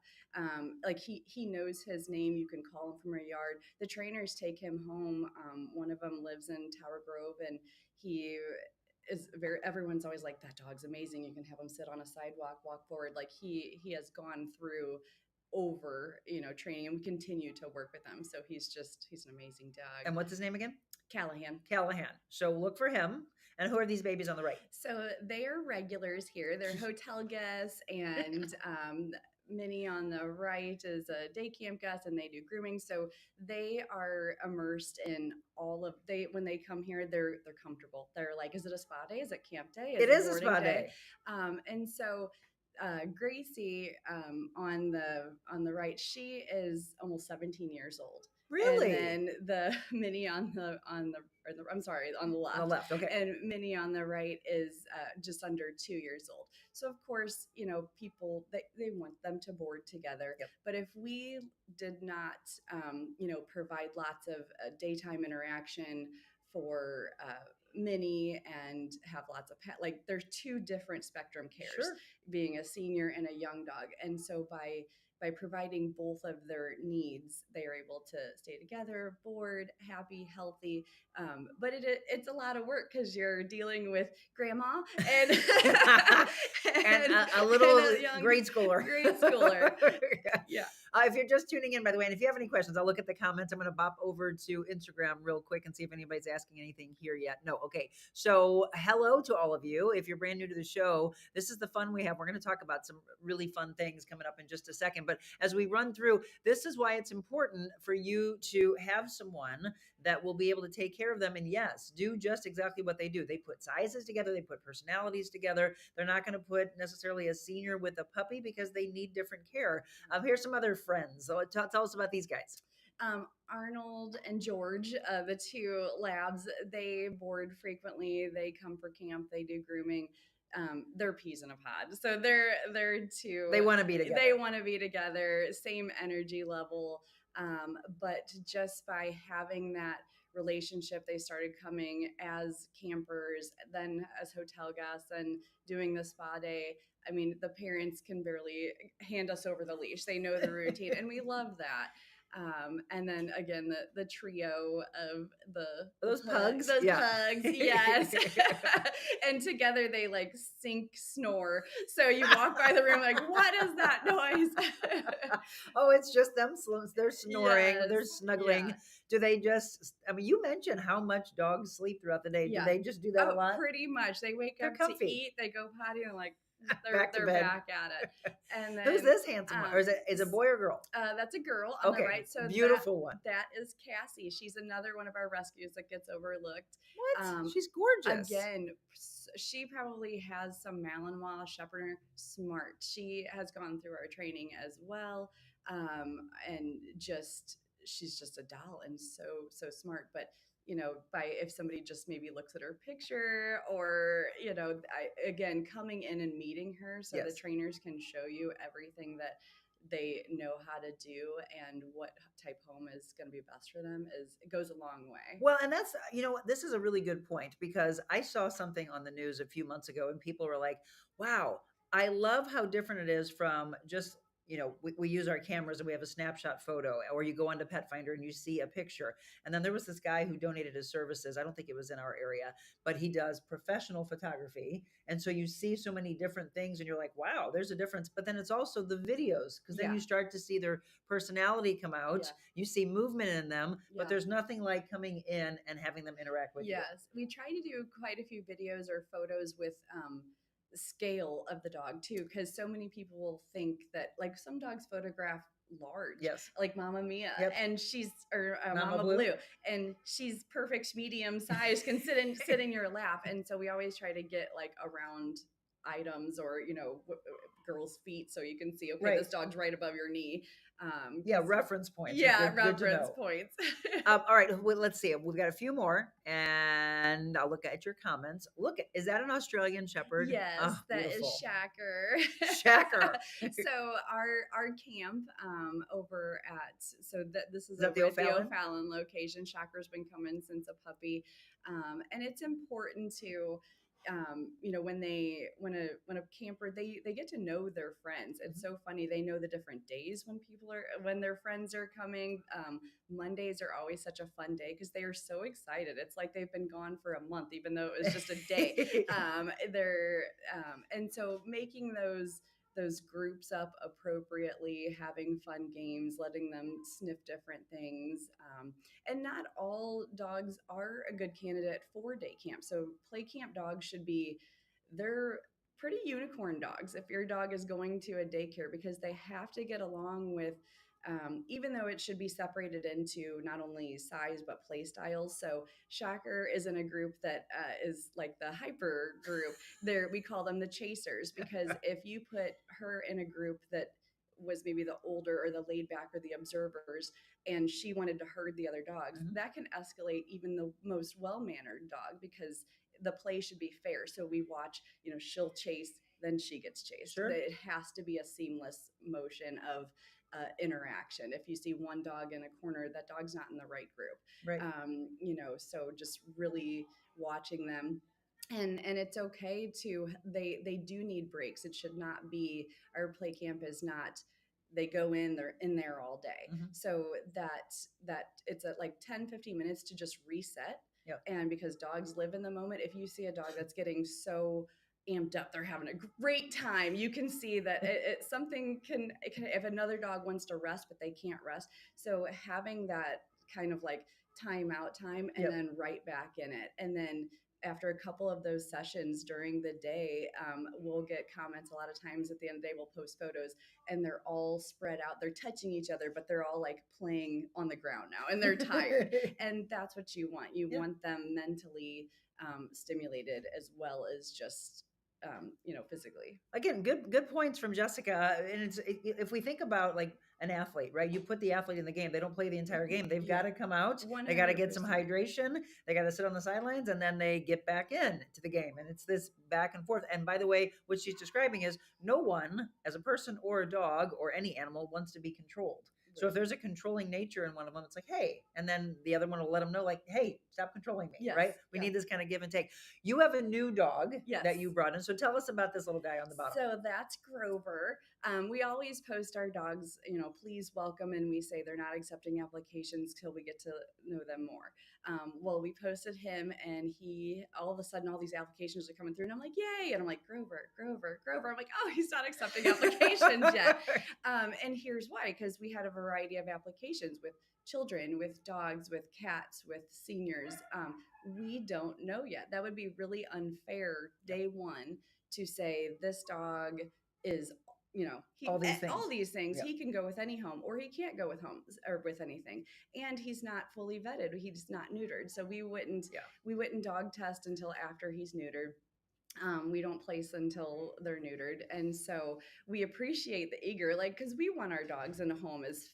Like he knows his name. You can call him from your yard. The trainers take him home. One of them lives in Tower Grove, and he is everyone's always like, that dog's amazing. You can have him sit on a sidewalk, walk forward. Like he has gone through over, training, and we continue to work with him. So he's an amazing dog. And what's his name again? Callahan. So look for him. And who are these babies on the right? So they are regulars here. They're hotel guests, and Minnie on the right is a day camp guest, and they do grooming. So they are immersed in when they come here, they're comfortable. They're like, is it a spa day? Is it camp day? It is a spa day. And so Gracie on the right, she is almost 17 years old. Really? And then the Minnie on the left. On the left, okay. And Minnie on the right is just under 2 years old. So of course, people they want them to board together. Yep. But if we did not, provide lots of daytime interaction for Minnie and have lots of there's two different spectrum cares, being a senior and a young dog, and so by providing both of their needs, they are able to stay together, bored, happy, healthy. But it's a lot of work because you're dealing with grandma and and a little grade schooler. Yeah. If you're just tuning in, by the way, and if you have any questions, I'll look at the comments. I'm going to bop over to Instagram real quick and see if anybody's asking anything here yet. No. Okay. So hello to all of you. If you're brand new to the show, this is the fun we have. We're going to talk about some really fun things coming up in just a second. But as we run through, this is why it's important for you to have someone that will be able to take care of them. And yes, do just exactly what they do. They put sizes together. They put personalities together. They're not going to put necessarily a senior with a puppy because they need different care. Here's some other friends. So tell us about these guys. Arnold and George, the two labs, they board frequently. They come for camp. They do grooming. They're peas in a pod. So they're two. They want to be together. They want to be together. Same energy level. But just by having that relationship, they started coming as campers, then as hotel guests, and doing the spa day. I mean, the parents can barely hand us over the leash. They know the routine, and we love that. And then again, the trio of those pugs, pugs, yes. And together they snore. So you walk by the room like, what is that noise? Oh, it's just them. They're snoring. Yes. They're snuggling. Yeah. Do they just? I mean, you mentioned how much dogs sleep throughout the day. Yeah. Do they just do that a lot? Pretty much. They wake up to eat. They go potty and Back to they're bed. back at it. And then Who's this handsome one? Or is it a boy or girl? That's a girl on the right. So beautiful one. That is Cassie. She's another one of our rescues that gets overlooked. What? She's gorgeous. Again, she probably has some Malinois Shepherd smart. She has gone through our training as well, and she's just a doll and so smart. But if somebody just maybe looks at her picture, or again, coming in and meeting her, so the trainers can show you everything that they know how to do and what type home is going to be best for them, it goes a long way. Well, and that's, this is a really good point, because I saw something on the news a few months ago and people were like, wow, I love how different it is from just, we use our cameras and we have a snapshot photo, or you go onto Pet Finder and you see a picture. And then there was this guy who donated his services. I don't think it was in our area, but he does professional photography. And so you see so many different things and you're like, wow, there's a difference. But then it's also the videos, because then you start to see their personality come out. You see movement in them, but there's nothing like coming in and having them interact with you. Yes. We try to do quite a few videos or photos with, scale of the dog too, because so many people will think that, like, some dogs photograph large, like Mama Mia, and she's Mama Blue, and she's perfect medium size, can sit in your lap. And so we always try to get like around items, or girls' feet, so you can see, okay, this dog's right above your knee. Reference points. Reference points. All right, well, let's see. We've got a few more, and I'll look at your comments. Is that an Australian Shepherd? Yes, that is Shacker. Shacker. So our camp over at this is that over the at the O'Fallon location. Shacker's been coming since a puppy, and it's important to. When a camper, they get to know their friends. It's so funny. They know the different days when their friends are coming. Mondays are always such a fun day because they are so excited. It's like they've been gone for a month, even though it was just a day. And so making those groups up appropriately, having fun games, letting them sniff different things. And not all dogs are a good candidate for day camp. So play camp dogs they're pretty unicorn dogs if your dog is going to a daycare, because they have to get along with, even though it should be separated into not only size but play styles. So Shacker is in a group that is like the hyper group. We call them the chasers, because if you put her in a group that was maybe the older or the laid back or the observers, and she wanted to herd the other dogs, that can escalate even the most well-mannered dog, because the play should be fair. So we watch, she'll chase, then she gets chased. Sure. It has to be a seamless motion of interaction. If you see one dog in a corner, that dog's not in the right group. Right. So just really watching them. And it's okay they do need breaks. It should not be, our play camp is not, they go in, they're in there all day. So that it's at like 10-15 minutes to just reset. And because dogs live in the moment, if you see a dog that's getting so amped up, they're having a great time, you can see that something can, if another dog wants to rest but they can't rest. So having that kind of like time and then right back in it. And then after a couple of those sessions during the day, we'll get comments a lot of times at the end of the day. We'll post photos and they're all spread out. They're touching each other, but they're all like playing on the ground now and they're tired. And that's what you want. You want them mentally stimulated as well as just, physically. Again, good points from Jessica. And if we think about like an athlete, right? You put the athlete in the game, they don't play the entire game. They've got to come out. 100%. They got to get some hydration. They got to sit on the sidelines, and then they get back in to the game. And it's this back and forth. And by the way, what she's describing is no one, as a person or a dog or any animal, wants to be controlled. So if there's a controlling nature in one of them, it's like, hey, and then the other one will let them know, like, hey, stop controlling me, right? We need this kind of give and take. You have a new dog that you brought in. So tell us about this little guy on the bottom. So that's Grover. We always post our dogs, please welcome, and we say they're not accepting applications till we get to know them more. Well, we posted him, and he, all of a sudden, all these applications are coming through, and I'm like, yay! And I'm like, Grover. I'm like, oh, he's not accepting applications yet. And here's why, because we had a variety of applications with children, with dogs, with cats, with seniors. We don't know yet. That would be really unfair day one to say this dog is, All these things. all these things. Yep. He can go with any home, or he can't go with homes or with anything. And he's not fully vetted. He's not neutered. So we wouldn't dog test until after he's neutered. We don't place until they're neutered. And so we appreciate the eager, because we want our dogs in a home as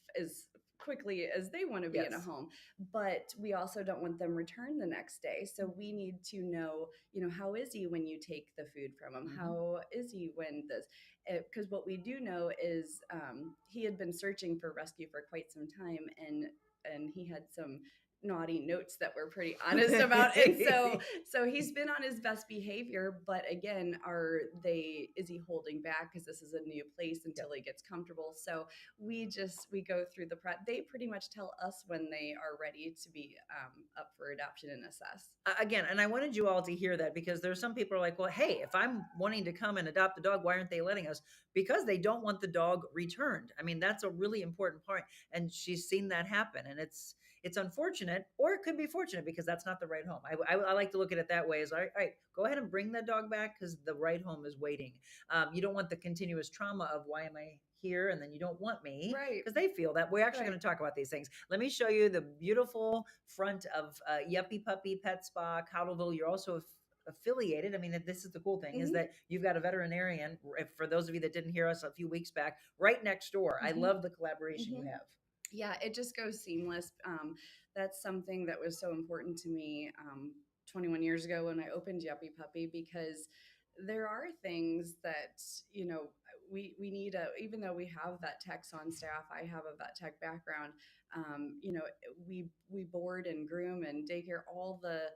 quickly as they want to be in a home, but we also don't want them returned the next day. So we need to know, how is he when you take the food from him? How is he when this, because what we do know is he had been searching for rescue for quite some time, and he had some naughty notes that we're pretty honest about. And so he's been on his best behavior, but again, is he holding back because this is a new place until he gets comfortable? So we go through the they pretty much tell us when they are ready to be up for adoption and assess. Again, and I wanted you all to hear that, because there's some people are like, well, hey, if I'm wanting to come and adopt a dog, why aren't they letting us? Because they don't want the dog returned. I mean, that's a really important part. And she's seen that happen. And it's unfortunate, or it could be fortunate, because that's not the right home. I like to look at it that way, as all right, go ahead and bring that dog back, because the right home is waiting. You don't want the continuous trauma of, why am I here? And then you don't want me, right? Because they feel that. We're actually going to talk about these things. Let me show you the beautiful front of Yuppy Puppy Pet Spa, Cottleville. You're also affiliated. I mean, this is the cool thing, is that you've got a veterinarian, for those of you that didn't hear us a few weeks back, right next door. I love the collaboration you have. Yeah, it just goes seamless. That's something that was so important to me 21 years ago when I opened Yuppy Puppy, because there are things that, we need even though we have vet techs on staff, I have a vet tech background, we board and groom and daycare all the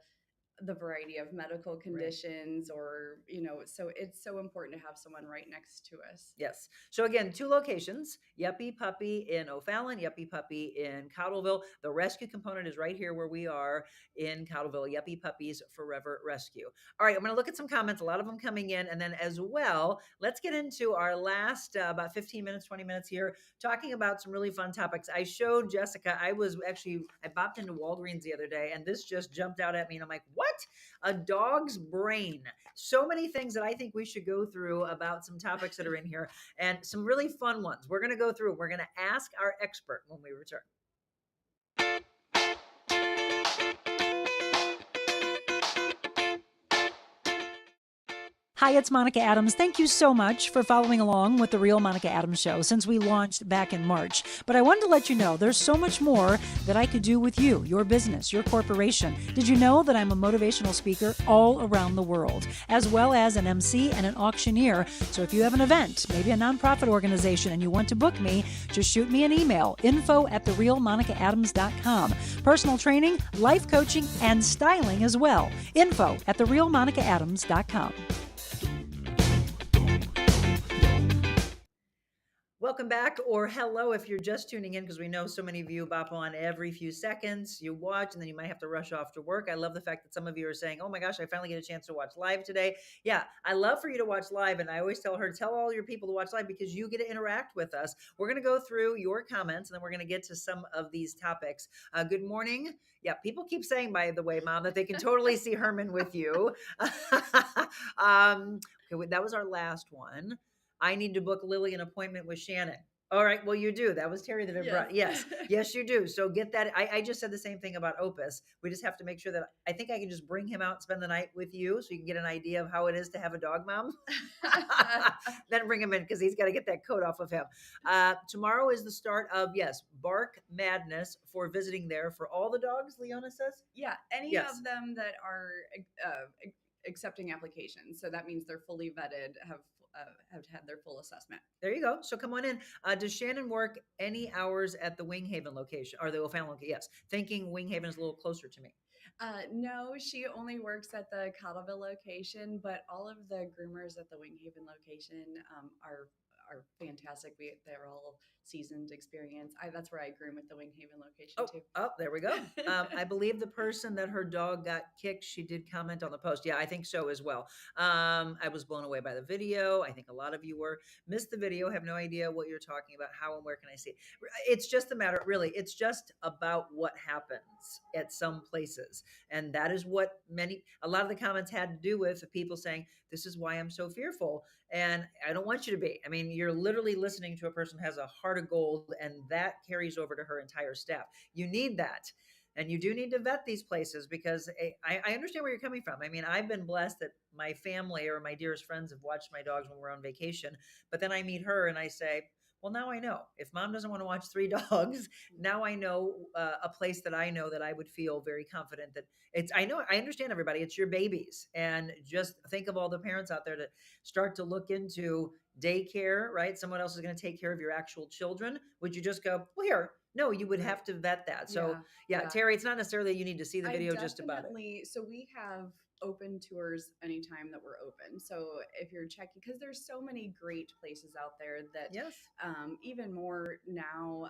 variety of medical conditions, or, so it's so important to have someone right next to us. Yes. So again, 2 locations, Yuppy Puppy in O'Fallon, Yuppy Puppy in Cottleville. The rescue component is right here where we are in Cottleville, Yuppy Puppies Forever Rescue. All right, I'm going to look at some comments, a lot of them coming in. And then as well, let's get into our last about 15 minutes, 20 minutes here, talking about some really fun topics. I showed Jessica, I bopped into Walgreens the other day, and this just jumped out at me. And I'm like, what? A dog's brain. So many things that I think we should go through about some topics that are in here, and some really fun ones. We're going to go through. We're going to ask our expert when we return. Hi, it's Monica Adams. Thank you so much for following along with The Real Monica Adams Show since we launched back in March. But I wanted to let you know there's so much more that I could do with you, your business, your corporation. Did you know that I'm a motivational speaker all around the world, as well as an MC and an auctioneer? So if you have an event, maybe a nonprofit organization, and you want to book me, just shoot me an email, info@TheRealMonicaAdams.com. Personal training, life coaching, and styling as well. info@TheRealMonicaAdams.com. Welcome back, or hello if you're just tuning in, because we know so many of you bop on every few seconds. You watch, and then you might have to rush off to work. I love the fact that some of you are saying, oh my gosh, I finally get a chance to watch live today. Yeah, I love for you to watch live, and I always tell her, tell all your people to watch live, because you get to interact with us. We're going to go through your comments, and then we're going to get to some of these topics. Good morning. Yeah, people keep saying, by the way, Mom, that they can totally see Herman with you. Okay, that was our last one. I need to book Lily an appointment with Shannon. All right, well, you do. That was Terry that brought. Yes, yes, you do. So get that. I just said the same thing about Opus. We just have to make sure that I think I can just bring him out and spend the night with you, so you can get an idea of how it is to have a dog, Mom. Then bring him in, because he's got to get that coat off of him. Tomorrow is the start of, Bark Madness for visiting there for all the dogs, Leona says? Yeah, any of them that are accepting applications. So that means they're fully vetted, have had their full assessment. There you go. So come on in. Does Shannon work any hours at the Winghaven location, or the O'Fallon location? Yes. Thinking Winghaven is a little closer to me. No, she only works at the Cottleville location, but all of the groomers at the Winghaven location are are fantastic. They're all seasoned experience. That's where I groom at the Winghaven location Oh, too. there we go. I believe the person that her dog got kicked, she did comment on the post. Yeah, I think so as well. I was blown away by the video. I think a lot of you were. Missed the video, have no idea what you're talking about. How and where can I see it? It's just a matter, really, it's just about what happens at some places. And that is what a lot of the comments had to do with people saying, this is why I'm so fearful. And I don't want you to be. I mean, you're literally listening to a person who has a heart of gold, and that carries over to her entire staff. You need that. And you do need to vet these places, because I understand where you're coming from. I mean, I've been blessed that my family or my dearest friends have watched my dogs when we're on vacation. But then I meet her and I say, well, now I know. If mom doesn't want to watch 3 dogs, now I know a place that I know that I would feel very confident that I understand everybody. It's your babies. And just think of all the parents out there that start to look into daycare, right? Someone else is going to take care of your actual children. Would you just go, well, here? No, you would have to vet that. So yeah, Terry, it's not necessarily that you need to see the video just about it. So we have open tours anytime that we're open. So if you're checking, because there's so many great places out there that even more now,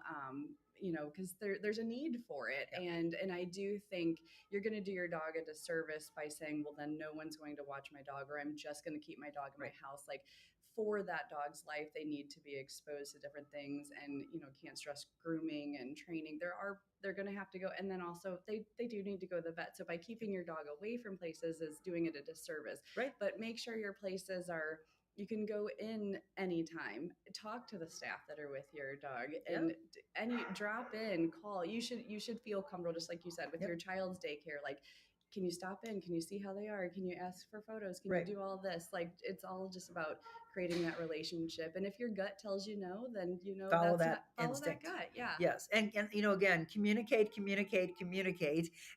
because there's a need for it. And I do think you're going to do your dog a disservice by saying, well, then no one's going to watch my dog, or I'm just going to keep my dog in my house. Like, for that dog's life, they need to be exposed to different things, and can't stress grooming and training. They're going to have to go, and then also they do need to go to the vet. So by keeping your dog away from places is doing it a disservice. Right. But make sure your places are, you can go in anytime, talk to the staff that are with your dog, and drop in, call. You should feel comfortable, just like you said, with your child's daycare. Like, can you stop in? Can you see how they are? Can you ask for photos? Can you do all this? Like, it's all just about creating that relationship. And if your gut tells you no, then follow that instinct. Follow that gut. Yeah. Yes. And again, communicate,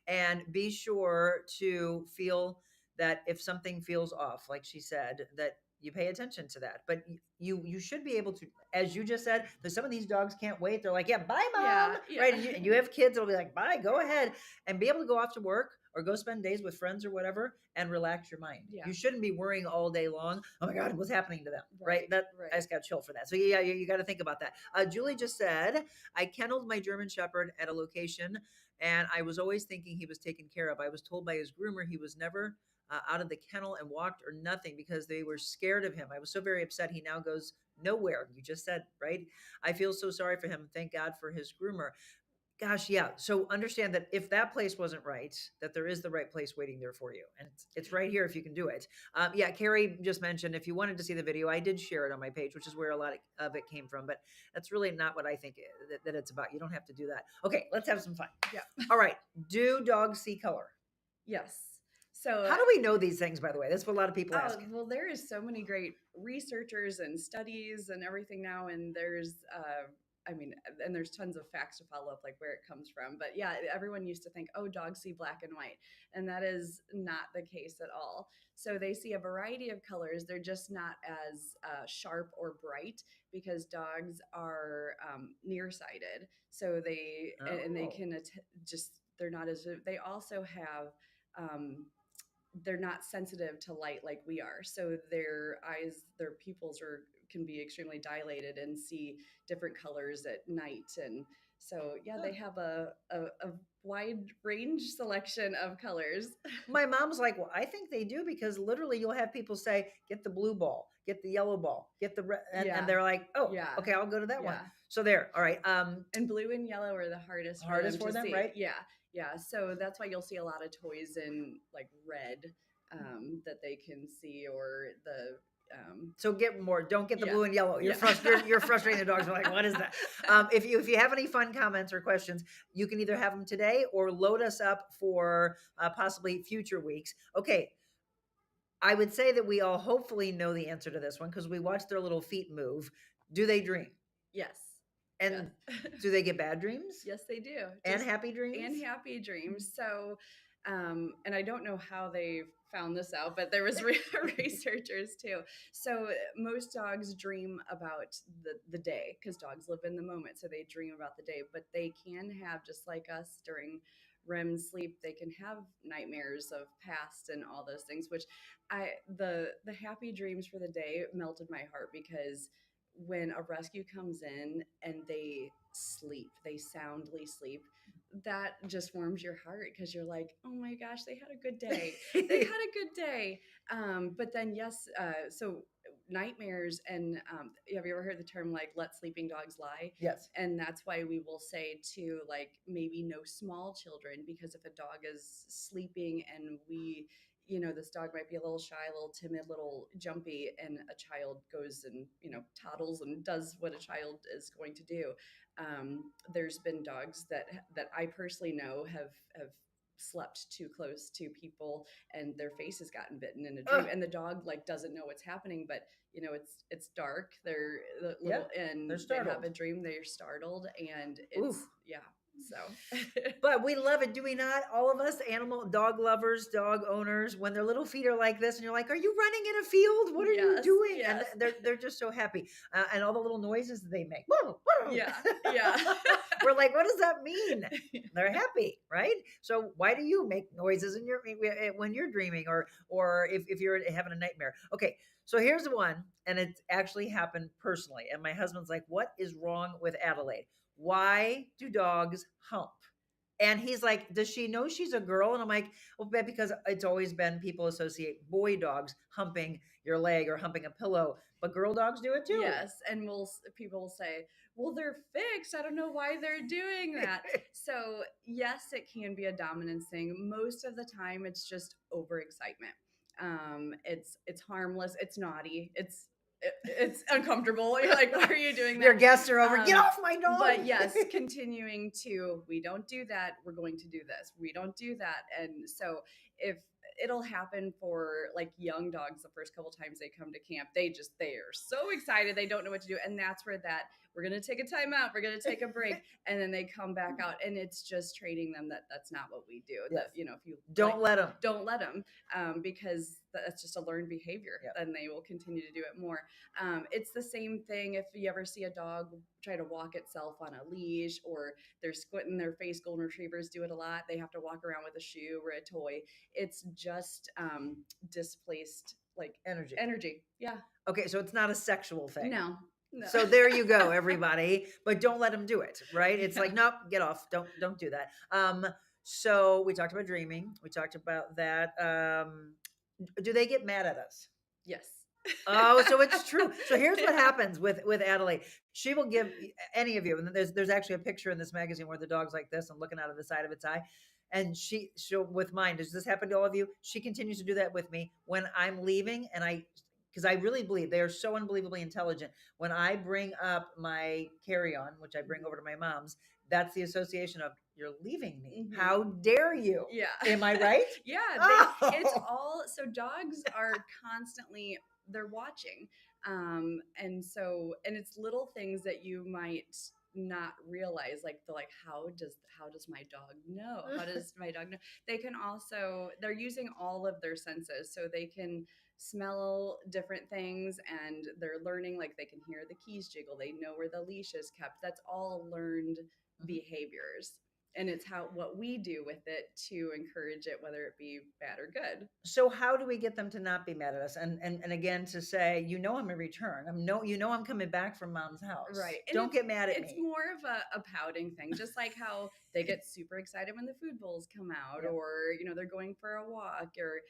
and be sure to feel that if something feels off, like she said, that you pay attention to that. But you should be able to, as you just said, that some of these dogs can't wait. They're like, yeah, bye, mom. Right. And you have kids that'll be like, bye, go ahead, and be able to go off to work or go spend days with friends or whatever and relax your mind. You shouldn't be worrying all day long, oh my God, what's happening to them? Right. I just got chill for that. So yeah, you got to think about that. Julie just said, I kenneled my German Shepherd at a location, and I was always thinking he was taken care of. I was told by his groomer he was never out of the kennel and walked or nothing because they were scared of him. I was so very upset. He now goes nowhere. You just said, right? I feel so sorry for him. Thank God for his groomer. Gosh, yeah. So understand that if that place wasn't right, that there is the right place waiting there for you. And it's right here if you can do it. Carrie just mentioned, if you wanted to see the video, I did share it on my page, which is where a lot of it came from. But that's really not what I think that it's about. You don't have to do that. Okay, let's have some fun. Yeah. All right. Do dogs see color? Yes. So how do we know these things, by the way? That's what a lot of people ask. Well, there is so many great researchers and studies and everything now. And there's, and there's tons of facts to follow up, like where it comes from. But yeah, everyone used to think, oh, dogs see black and white. And that is not the case at all. So they see a variety of colors. They're just not as sharp or bright because dogs are nearsighted. So they can they're not as, they also have, they're not sensitive to light like we are. So their eyes, their pupils can be extremely dilated and see different colors at night. And so, they have a wide range selection of colors. My mom's like, well, I think they do, because literally you'll have people say, get the blue ball, get the yellow ball, get the red. And they're like, oh, okay, I'll go to that one. So there. All right. And blue and yellow are the hardest for them, right? Yeah. Yeah. So that's why you'll see a lot of toys in like red that they can see, or the so get more. Don't get the blue and yellow. You're frustrating the dogs. They're like, what is that? If you have any fun comments or questions, you can either have them today or load us up for possibly future weeks. Okay. I would say that we all hopefully know the answer to this one because we watched their little feet move. Do they dream? Yes. And do they get bad dreams? Yes, they do. And happy dreams? And happy dreams. So, and I don't know how they found this out, but there was researchers too. So most dogs dream about the day because dogs live in the moment. So they dream about the day, but they can have, just like us during REM sleep, they can have nightmares of past and all those things, which the happy dreams for the day melted my heart, because when a rescue comes in and they sleep, they soundly sleep, that just warms your heart because you're like, oh my gosh, they had a good day. They had a good day. But then, yes, so nightmares and have you ever heard the term like let sleeping dogs lie? Yes. And that's why we will say to like maybe no small children, because if a dog is sleeping and this dog might be a little shy, a little timid, a little jumpy, and a child goes and, toddles and does what a child is going to do. There's been dogs that I personally know have slept too close to people and their face has gotten bitten in a dream. Ugh. And the dog like doesn't know what's happening, but it's dark. They're little and they're they startled. have a dream. They're startled and it's Oof. yeah. So, but we love it, do we not? All of us dog lovers, dog owners, when their little feet are like this, and you're like, "Are you running in a field? What are you doing?" Yes. And they're just so happy, and all the little noises that they make. Yeah. We're like, "What does that mean?" They're happy, right? So why do you make noises when you're dreaming, or if you're having a nightmare? Okay, so here's one, and it's actually happened personally. And my husband's like, "What is wrong with Adelaide? Why do dogs hump?" And he's like, "Does she know she's a girl?" And I'm like, "Well, because it's always been people associate boy dogs humping your leg or humping a pillow, but girl dogs do it too." Yes, and people will say, "Well, they're fixed. I don't know why they're doing that." So yes, it can be a dominance thing. Most of the time, it's just overexcitement. It's harmless. It's naughty. It's uncomfortable. You're like, why are you doing that? Your guests are over. Get off my dog. But yes, continuing to, we don't do that. We're going to do this. We don't do that. And so if it'll happen for like young dogs, the first couple times they come to camp, they are so excited. They don't know what to do. And that's where we're going to take a time out. We're going to take a break. And then they come back out. And it's just training them that's not what we do. Yes. That, if you don't let them, because that's just a learned behavior. Yep. Then they will continue to do it more. It's the same thing if you ever see a dog try to walk itself on a leash, or they're squinting their face. Golden retrievers do it a lot. They have to walk around with a shoe or a toy. It's just displaced like energy. Yeah. Okay, so it's not a sexual thing. No. So there you go, everybody. But don't let them do it, right? It's like, nope, get off. Don't do that. So we talked about dreaming. We talked about that. Do they get mad at us? Yes. Oh, so it's true. So here's what happens with Adelaide. She will give any of you, and there's actually a picture in this magazine where the dog's like this and looking out of the side of its eye. And she'll with mine. Does this happen to all of you? She continues to do that with me when I'm leaving, and because I really believe they are so unbelievably intelligent. When I bring up my carry-on, which I bring over to my mom's, that's the association of you're leaving me. Mm-hmm. How dare you? Yeah. Am I right? Yeah. It's all, so dogs are constantly, they're watching. And it's little things that you might not realize, like how does my dog know? How does my dog know? They can also, they're using all of their senses, so they can smell different things, and they're learning, like they can hear the keys jiggle, they know where the leash is kept. That's all learned behaviors. And it's what we do with it to encourage it, whether it be bad or good. So how do we get them to not be mad at us? And again, to say, I'm going to return. I'm coming back from mom's house. Right. And don't get mad at me. It's more of a pouting thing, just like how they get super excited when the food bowls come out, yep. Or, they're going for a walk, or,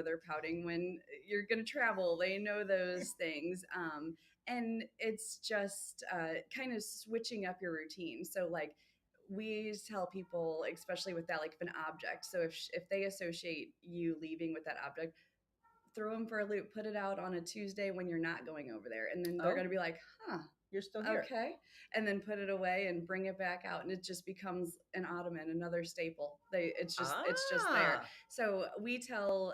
they're pouting when you're going to travel. They know those things. And it's just kind of switching up your routine. So like, we tell people, especially with that, like if an object, so if they associate you leaving with that object, throw them for a loop, put it out on a Tuesday when you're not going over there, and then they're going to be like, you're still here. Okay. And then put it away and bring it back out. And it just becomes an ottoman, another staple. It's just there. So we tell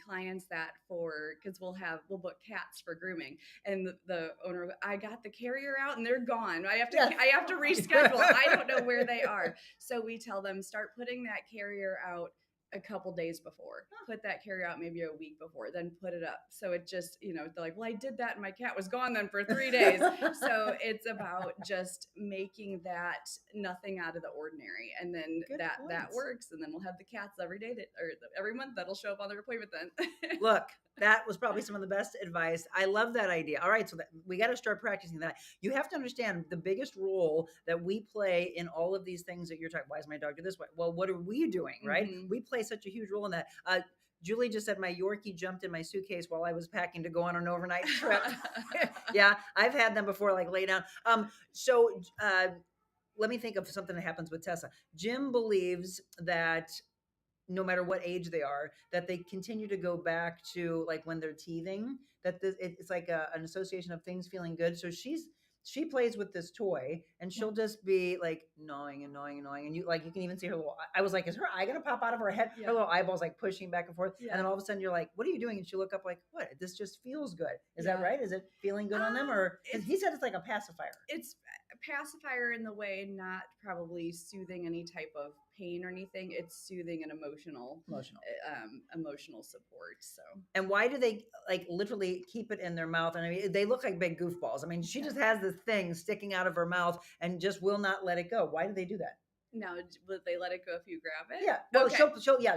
clients that because we'll book cats for grooming, and the owner, I got the carrier out and they're gone. I have to reschedule. I don't know where they are. So we tell them, start putting that carrier out a couple days before, put that carrier out maybe a week before, then put it up. So it just, they're like, well, I did that and my cat was gone then for 3 days. So it's about just making that nothing out of the ordinary. And then that works. And then we'll have the cats every day or every month that'll show up on their appointment then. Look, That was probably some of the best advice. I love that idea. All right, so we got to start practicing that. You have to understand the biggest role that we play in all of these things that you're talking. Why is my dog do this way? Well, what are we doing, right? Mhm. We play such a huge role in that. Julie just said my Yorkie jumped in my suitcase while I was packing to go on an overnight trip. Yeah, I've had them before, like lay down. So let me think of something that happens with Tessa. Jim believes that no matter what age they are, that they continue to go back to like when they're teething, that it's like an association of things feeling good. So she plays with this toy and she'll just be like gnawing and gnawing and gnawing. And you can even see her little, I was like, is her eye going to pop out of her head? Yeah. Her little eyeballs like pushing back and forth. Yeah. And then all of a sudden you're like, what are you doing? And she look up like, what? This just feels good. Is that Yeah. right? Is it feeling good on them? Or he said it's like a pacifier. It's a pacifier in the way, not probably soothing any type of pain or anything. It's soothing and emotional support. So, and why do they like literally keep it in their mouth? And I mean, they look like big goofballs. I mean, she just has this thing sticking out of her mouth and just will not let it go. Why do they do that? now, would they let it go if you grab it? Yeah. Well, Okay.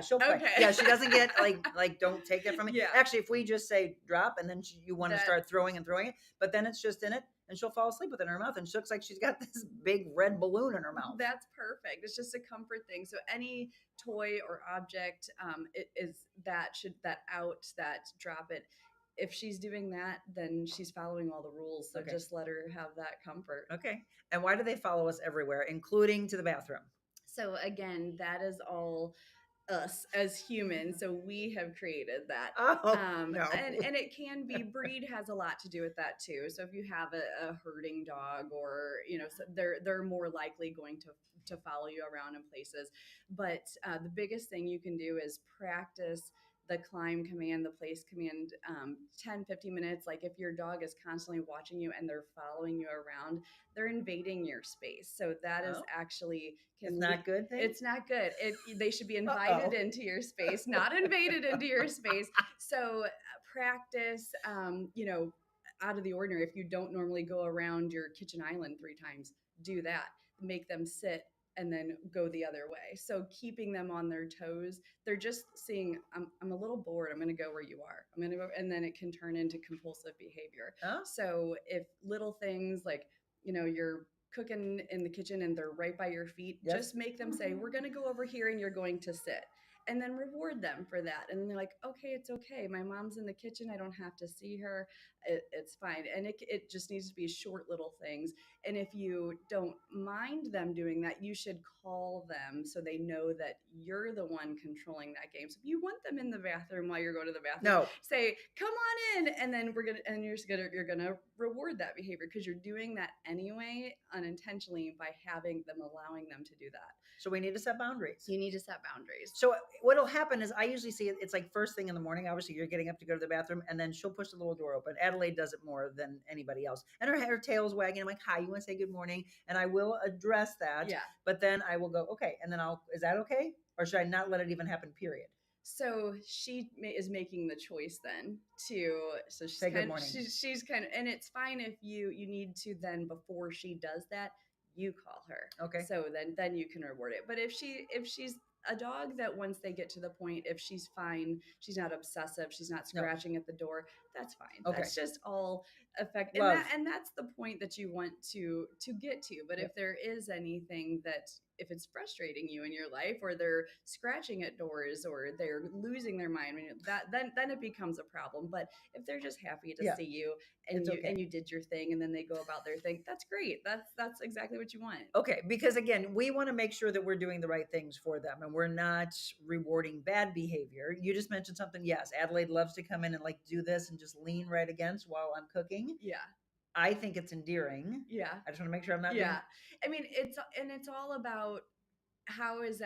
she'll play. Okay. Yeah, she doesn't get like don't take that from me. Yeah. Actually, if we just say drop and then you want to start throwing it, but then it's just in it and she'll fall asleep with it in her mouth and she looks like she's got this big red balloon in her mouth. That's perfect. It's just a comfort thing. So any toy or object drop it. If she's doing that, then she's following all the rules. So just let her have that comfort. Okay. And why do they follow us everywhere, including to the bathroom? So again, that is all us as humans. So we have created that. No. And it can be, breed has a lot to do with that too. So if you have a herding dog or, so they're more likely going to follow you around in places. But the biggest thing you can do is practice the climb command, the place command, 10, 15 minutes. Like if your dog is constantly watching you and they're following you around, they're invading your space. So that is actually it's not good. It's not good. They should be invited into your space, not invaded into your space. So practice, out of the ordinary. If you don't normally go around your kitchen island 3 times, do that. Make them sit and then go the other way. So keeping them on their toes, they're just seeing, I'm a little bored. I'm going to go where you are. I'm going to go. And then it can turn into compulsive behavior. Oh. So if little things like, you're cooking in the kitchen and they're right by your feet, just make them say, we're going to go over here and you're going to sit. And then reward them for that. And they're like, okay, it's okay. My mom's in the kitchen. I don't have to see her. It's fine. And it just needs to be short little things. And if you don't mind them doing that, you should call them so they know that you're the one controlling that game. So if you want them in the bathroom while you're going to the bathroom, say, come on in. And then you're gonna reward that behavior because you're doing that anyway, unintentionally, by allowing them to do that. So we need to set boundaries. You need to set boundaries. So what'll happen is I usually see it's like first thing in the morning. Obviously, you're getting up to go to the bathroom, and then she'll push the little door open. Adelaide does it more than anybody else, and her tail's wagging. I'm like, "Hi, you want to say good morning?" And I will address that. Yeah. But then I will go, "Okay," and then is that okay, or should I not let it even happen? Period. So she is making the choice then so she's say good morning. She's kind of, and it's fine if you need to then, before she does that, you call her. Okay. So then you can reward it. But if she's a dog that once they get to the point, if she's fine, she's not obsessive, she's not scratching at the door, that's fine. Okay. That's just all effective. And that's the point that you want to get to. But if there is anything if it's frustrating you in your life, or they're scratching at doors, or they're losing their mind, then it becomes a problem. But if they're just happy to see you and you did your thing and then they go about their thing, that's great. That's exactly what you want. Okay, because again, we want to make sure that we're doing the right things for them and we're not rewarding bad behavior. You just mentioned something. Yes, Adelaide loves to come in and like do this and just lean right against while I'm cooking. Yeah. I think it's endearing. Yeah. I just want to make sure I'm not I mean, it's all about how is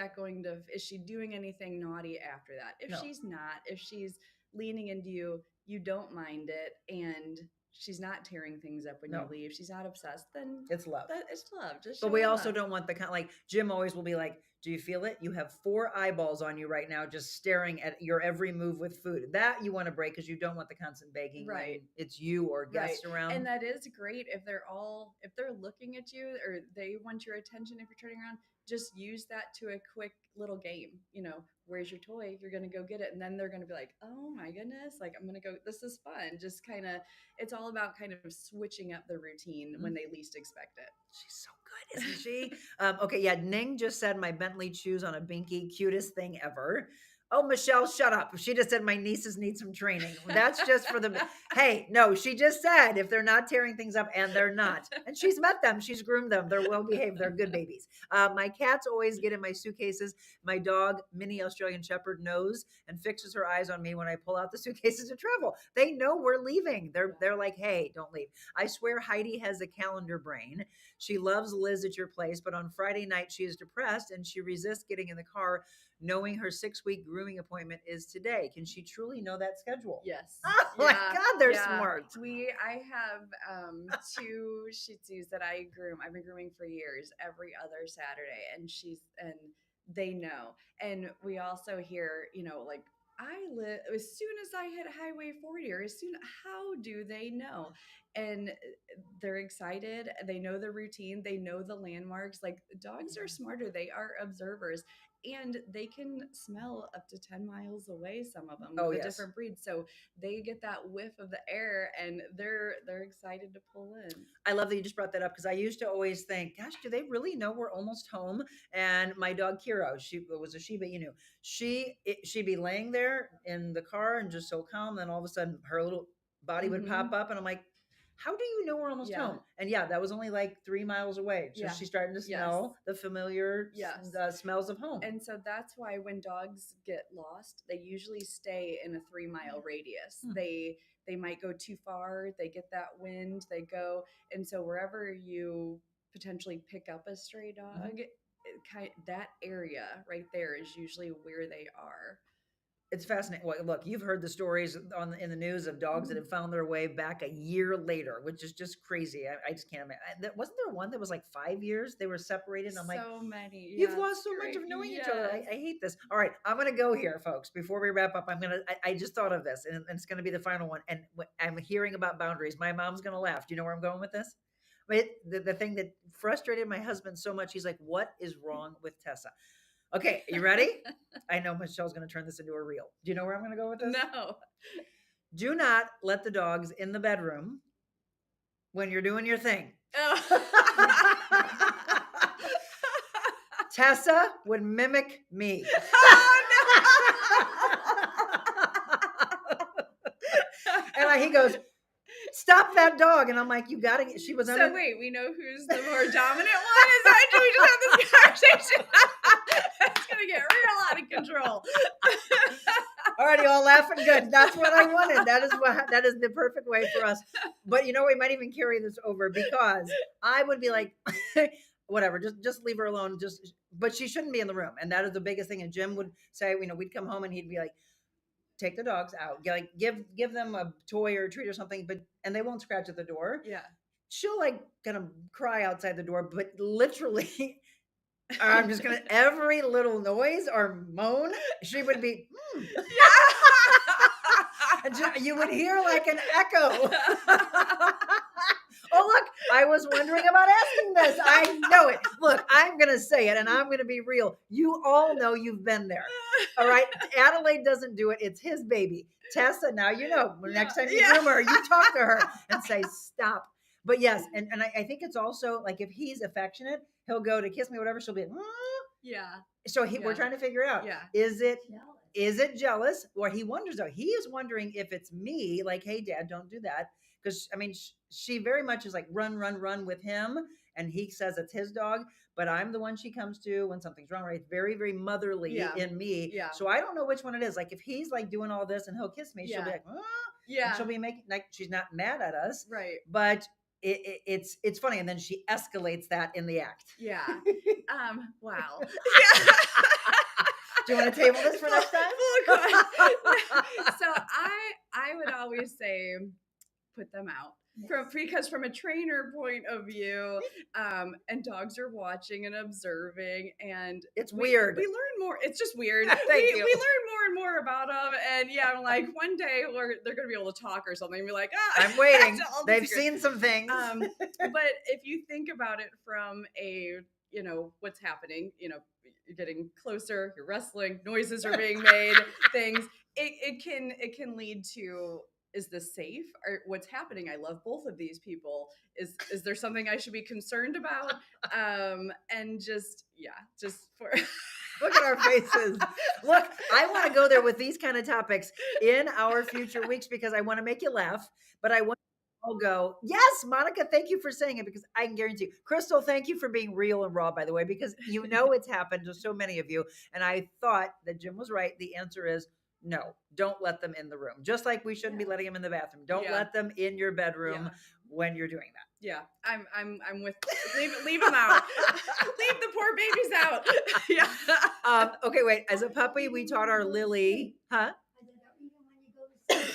she doing anything naughty after that? If she's not, if she's leaning into you, you don't mind it, and she's not tearing things up when you leave, she's not obsessed, then it's love. It's love. But we also don't want the kind like Jim always will be like, Do you feel it? You have 4 eyeballs on you right now, just staring at your every move with food. That you want to break because you don't want the constant begging when it's you or guests around. And that is great if they're looking at you or they want your attention if you're turning around. Just use that to a quick little game. Where's your toy? You're going to go get it. And then they're going to be like, oh my goodness, like I'm going to go, this is fun. Just kind of, it's all about kind of switching up the routine when they least expect it. She's so good, isn't she? Okay, yeah, Ning just said my Bentley chews on a binky, cutest thing ever. Oh, Michelle, shut up. She just said my nieces need some training. That's just for the, hey, no, she just said if they're not tearing things up, and they're not. And she's met them. She's groomed them. They're well behaved. They're good babies. My cats always get in my suitcases. My dog, Mini Australian Shepherd, knows and fixes her eyes on me when I pull out the suitcases to travel. They know we're leaving. They're like, hey, don't leave. I swear Heidi has a calendar brain. She loves Liz at your place, but on Friday night she is depressed and she resists getting in the car knowing her 6-week grooming appointment is today. Can she truly know that schedule? Yes. Oh my God, they're smart. I have 2 Shih Tzus that I groom. I've been grooming for years, every other Saturday, and they know. And we also hear, like, I live as soon as I hit Highway 40, or how do they know? And they're excited. They know the routine. They know the landmarks. Like, dogs are smarter. They are observers. And they can smell up to 10 miles away, some of them, with a different breed. So they get that whiff of the air and they're excited to pull in. I love that you just brought that up because I used to always think, gosh, do they really know we're almost home? And my dog Kiro, she was a Shiba Inu. She'd be laying there in the car and just so calm. Then all of a sudden her little body would pop up and I'm like, how do you know we're almost home? And that was only like 3 miles away. So she's starting to smell the familiar smells of home. And so that's why when dogs get lost, they usually stay in a 3-mile radius. They might go too far. They get that wind, they go. And so wherever you potentially pick up a stray dog, that area right there is usually where they are. It's fascinating. Well, look, you've heard the stories in the news of dogs that have found their way back a year later, which is just crazy. I just can't imagine. Wasn't there one that was like 5 years? They were separated. And I'm like, so many. You've lost so much of knowing each other. I hate this. All right, I'm going to go here, folks. Before we wrap up, I just thought of this, and it's going to be the final one. And I'm hearing about boundaries. My mom's going to laugh. Do you know where I'm going with this? But the thing that frustrated my husband so much, he's like, what is wrong with Tessa? Okay, you ready? I know Michelle's going to turn this into a reel. Do you know where I'm going to go with this? No. Do not let the dogs in the bedroom when you're doing your thing. Tessa would mimic me. And he goes, stop that dog. And I'm like, you got to, she was under. So wait, we know who's the more dominant one? Is that, do we just have this conversation? It's going to get real out of control. All right, you all laughing? Good. That's what I wanted. That is the perfect way for us. But we might even carry this over because I would be like, whatever, just leave her alone. But she shouldn't be in the room. And that is the biggest thing. And Jim would say, we'd come home and he'd be like, take the dogs out, like give them a toy or a treat or something, and they won't scratch at the door. Yeah. She'll gonna cry outside the door, but literally I'm just gonna, every little noise or moan, she would be, and you would hear like an echo. Oh, look, I was wondering about asking this. I know it. Look, I'm going to say it and I'm going to be real. You all know you've been there. All right. Adelaide doesn't do it. It's his baby. Tessa, now you know. Next time you groom her, you talk to her and say, stop. But yes, and I think it's also like if he's affectionate, he'll go to kiss me, whatever. She'll be like, So we're trying to figure out, is it jealous? Or he wonders, though. He is wondering if it's me, like, hey, Dad, don't do that. Because, she very much is like, run with him. And he says it's his dog. But I'm the one she comes to when something's wrong, right? It's very, very motherly in me. Yeah. So I don't know which one it is. Like, if he's like doing all this and he'll kiss me, she'll be like, and she'll be making, like, she's not mad at us. Right. But it's funny. And then she escalates that in the act. Yeah. Wow. Do you want to table this for next time? So I would always say, put them out. Because from a trainer point of view, and dogs are watching and observing, and it's weird. We learn more. It's just weird. Thank you. We learn more and more about them, and yeah, I'm like, one day they're gonna be able to talk or something and be like, I'm waiting. all the They've secrets. seen some things. But if you think about it from a, what's happening, you're getting closer, you're wrestling, noises are being made, things, it can lead to, is this safe? Or what's happening? I love both of these people. Is there something I should be concerned about? And just for Look at our faces. Look, I want to go there with these kind of topics in our future weeks because I want to make you laugh, but I want I'll go, yes, Monica, thank you for saying it because I can guarantee you. Crystal, thank you for being real and raw, by the way, because it's happened to so many of you. And I thought that Jim was right. The answer is no, don't let them in the room. Just like we shouldn't be letting them in the bathroom. Don't let them in your bedroom when you're doing that. Yeah, I'm with leave them out. Leave the poor babies out. Yeah. Okay, wait. As a puppy, we taught our Lily, huh?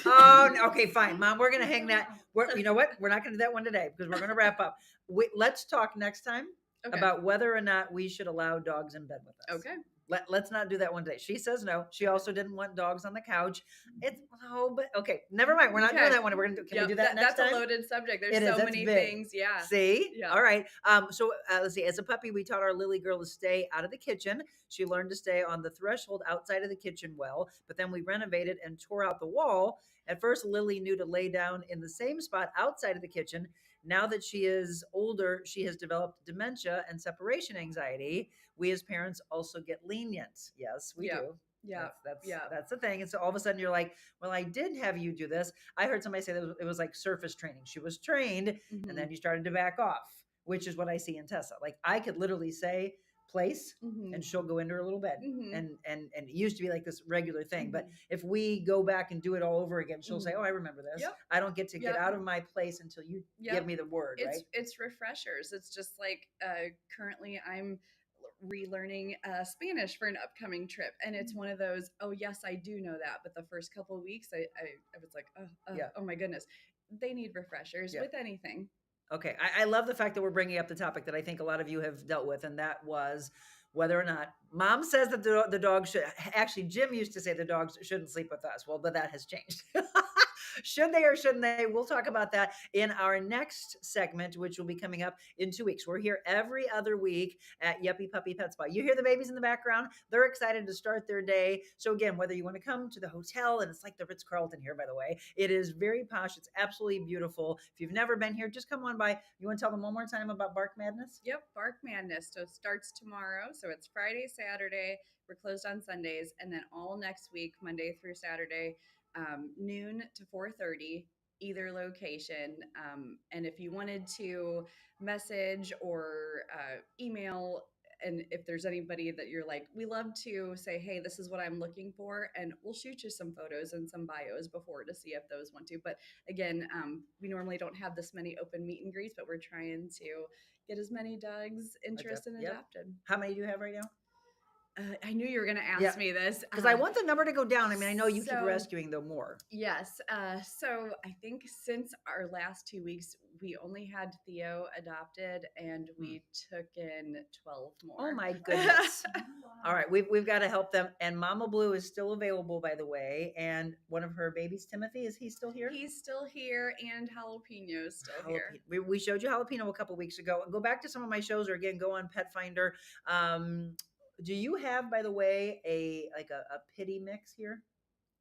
Oh, okay, fine, Mom. We're gonna hang that. You know what? We're not gonna do that one today because we're gonna wrap up. Let's talk next time about whether or not we should allow dogs in bed with us. Okay. Let's not do that one today. She says no. She also didn't want dogs on the couch. But okay, never mind. We're not doing that one. We're gonna can we do that next time? That's a loaded subject. There's so many things. Yeah. See? Yeah. All right. So let's see. As a puppy, we taught our Lily girl to stay out of the kitchen. She learned to stay on the threshold outside of the kitchen well, but then we renovated and tore out the wall. At first, Lily knew to lay down in the same spot outside of the kitchen. Now that she is older, she has developed dementia and separation anxiety. We as parents also get lenient. Yes, we do. Yeah. That's the thing. And so all of a sudden you're like, well, I did have you do this. I heard somebody say that it was like surface training. She was trained and then you started to back off, which is what I see in Tessa. Like I could literally say place and she'll go into her little bed. And it used to be like this regular thing. But if we go back and do it all over again, she'll say, oh, I remember this. I don't get to get out of my place until you give me the word, right? It's refreshers. It's just like currently I'm relearning Spanish for an upcoming trip, and it's one of those, oh yes, I do know that, but the first couple of weeks I was like, oh my goodness, they need refreshers with anything. Okay, I love the fact that we're bringing up the topic that I think a lot of you have dealt with, and that was whether or not Mom says that the dog should. Actually, Jim used to say the dogs shouldn't sleep with us. Well, but that has changed. Should they or shouldn't they? We'll talk about that in our next segment, which will be coming up in 2 weeks. We're here every other week at Yuppy Puppy Pet Spa. You hear the babies in the background. They're excited to start their day. So again, whether you want to come to the hotel, and it's like the Ritz-Carlton here, by the way. It is very posh. It's absolutely beautiful. If you've never been here, just come on by. You want to tell them one more time about Bark Madness? Yep, Bark Madness. So it starts tomorrow. So it's Friday, Saturday. We're closed on Sundays. And then all next week, Monday through Saturday, noon to 4:30, either location. And if you wanted to message or email, and if there's anybody that you're like, we love to say, hey, this is what I'm looking for, and we'll shoot you some photos and some bios before to see if those want to. But again, we normally don't have this many open meet and greets, but we're trying to get as many dogs interested and adopted. How many do you have right now? I knew you were going to ask me this. Because I want the number to go down. I mean, I know you keep rescuing though more. Yes. So I think since our last 2 weeks, we only had Theo adopted and we took in 12 more. Oh my goodness. All right. We've got to help them. And Mama Blue is still available, by the way. And one of her babies, Timothy, is he still here? He's still here, and Jalapeno's still here. We showed you Jalapeno a couple weeks ago. Go back to some of my shows, or again, go on Pet Finder. Do you have, by the way, a pity mix here?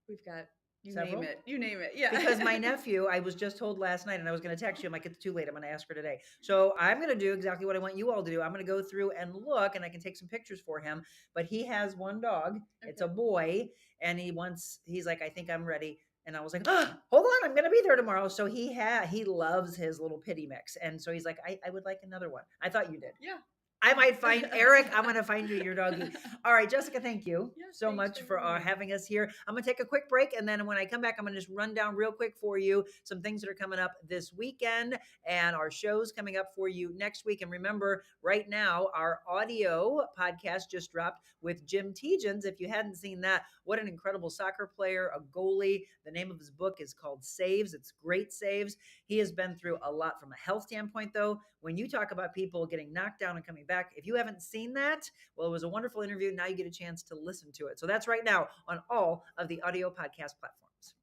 We've got several? You name it. Yeah. Because my nephew, I was just told last night, and I was going to text you. I'm like, it's too late. I'm going to ask her today. So I'm going to do exactly what I want you all to do. I'm going to go through and look, and I can take some pictures for him. But he has one dog. Okay. It's a boy, and he's like, I think I'm ready. And I was like, oh, hold on, I'm going to be there tomorrow. So he loves his little pity mix. And so he's like, I would like another one. I thought you did. Yeah. I might find Eric. I'm going to find you your doggy. All right, Jessica, thank you so thanks much for for having me. having us here. I'm going to take a quick break. And then when I come back, I'm going to just run down real quick for you some things that are coming up this weekend and our shows coming up for you next week. And remember, right now, our audio podcast just dropped with Jim Tegens. If you hadn't seen that, what an incredible soccer player, a goalie. The name of his book is called Saves. It's Great Saves. He has been through a lot from a health standpoint, though. When you talk about people getting knocked down and coming back, if you haven't seen that, well, it was a wonderful interview. Now you get a chance to listen to it. So that's right now on all of the audio podcast platforms.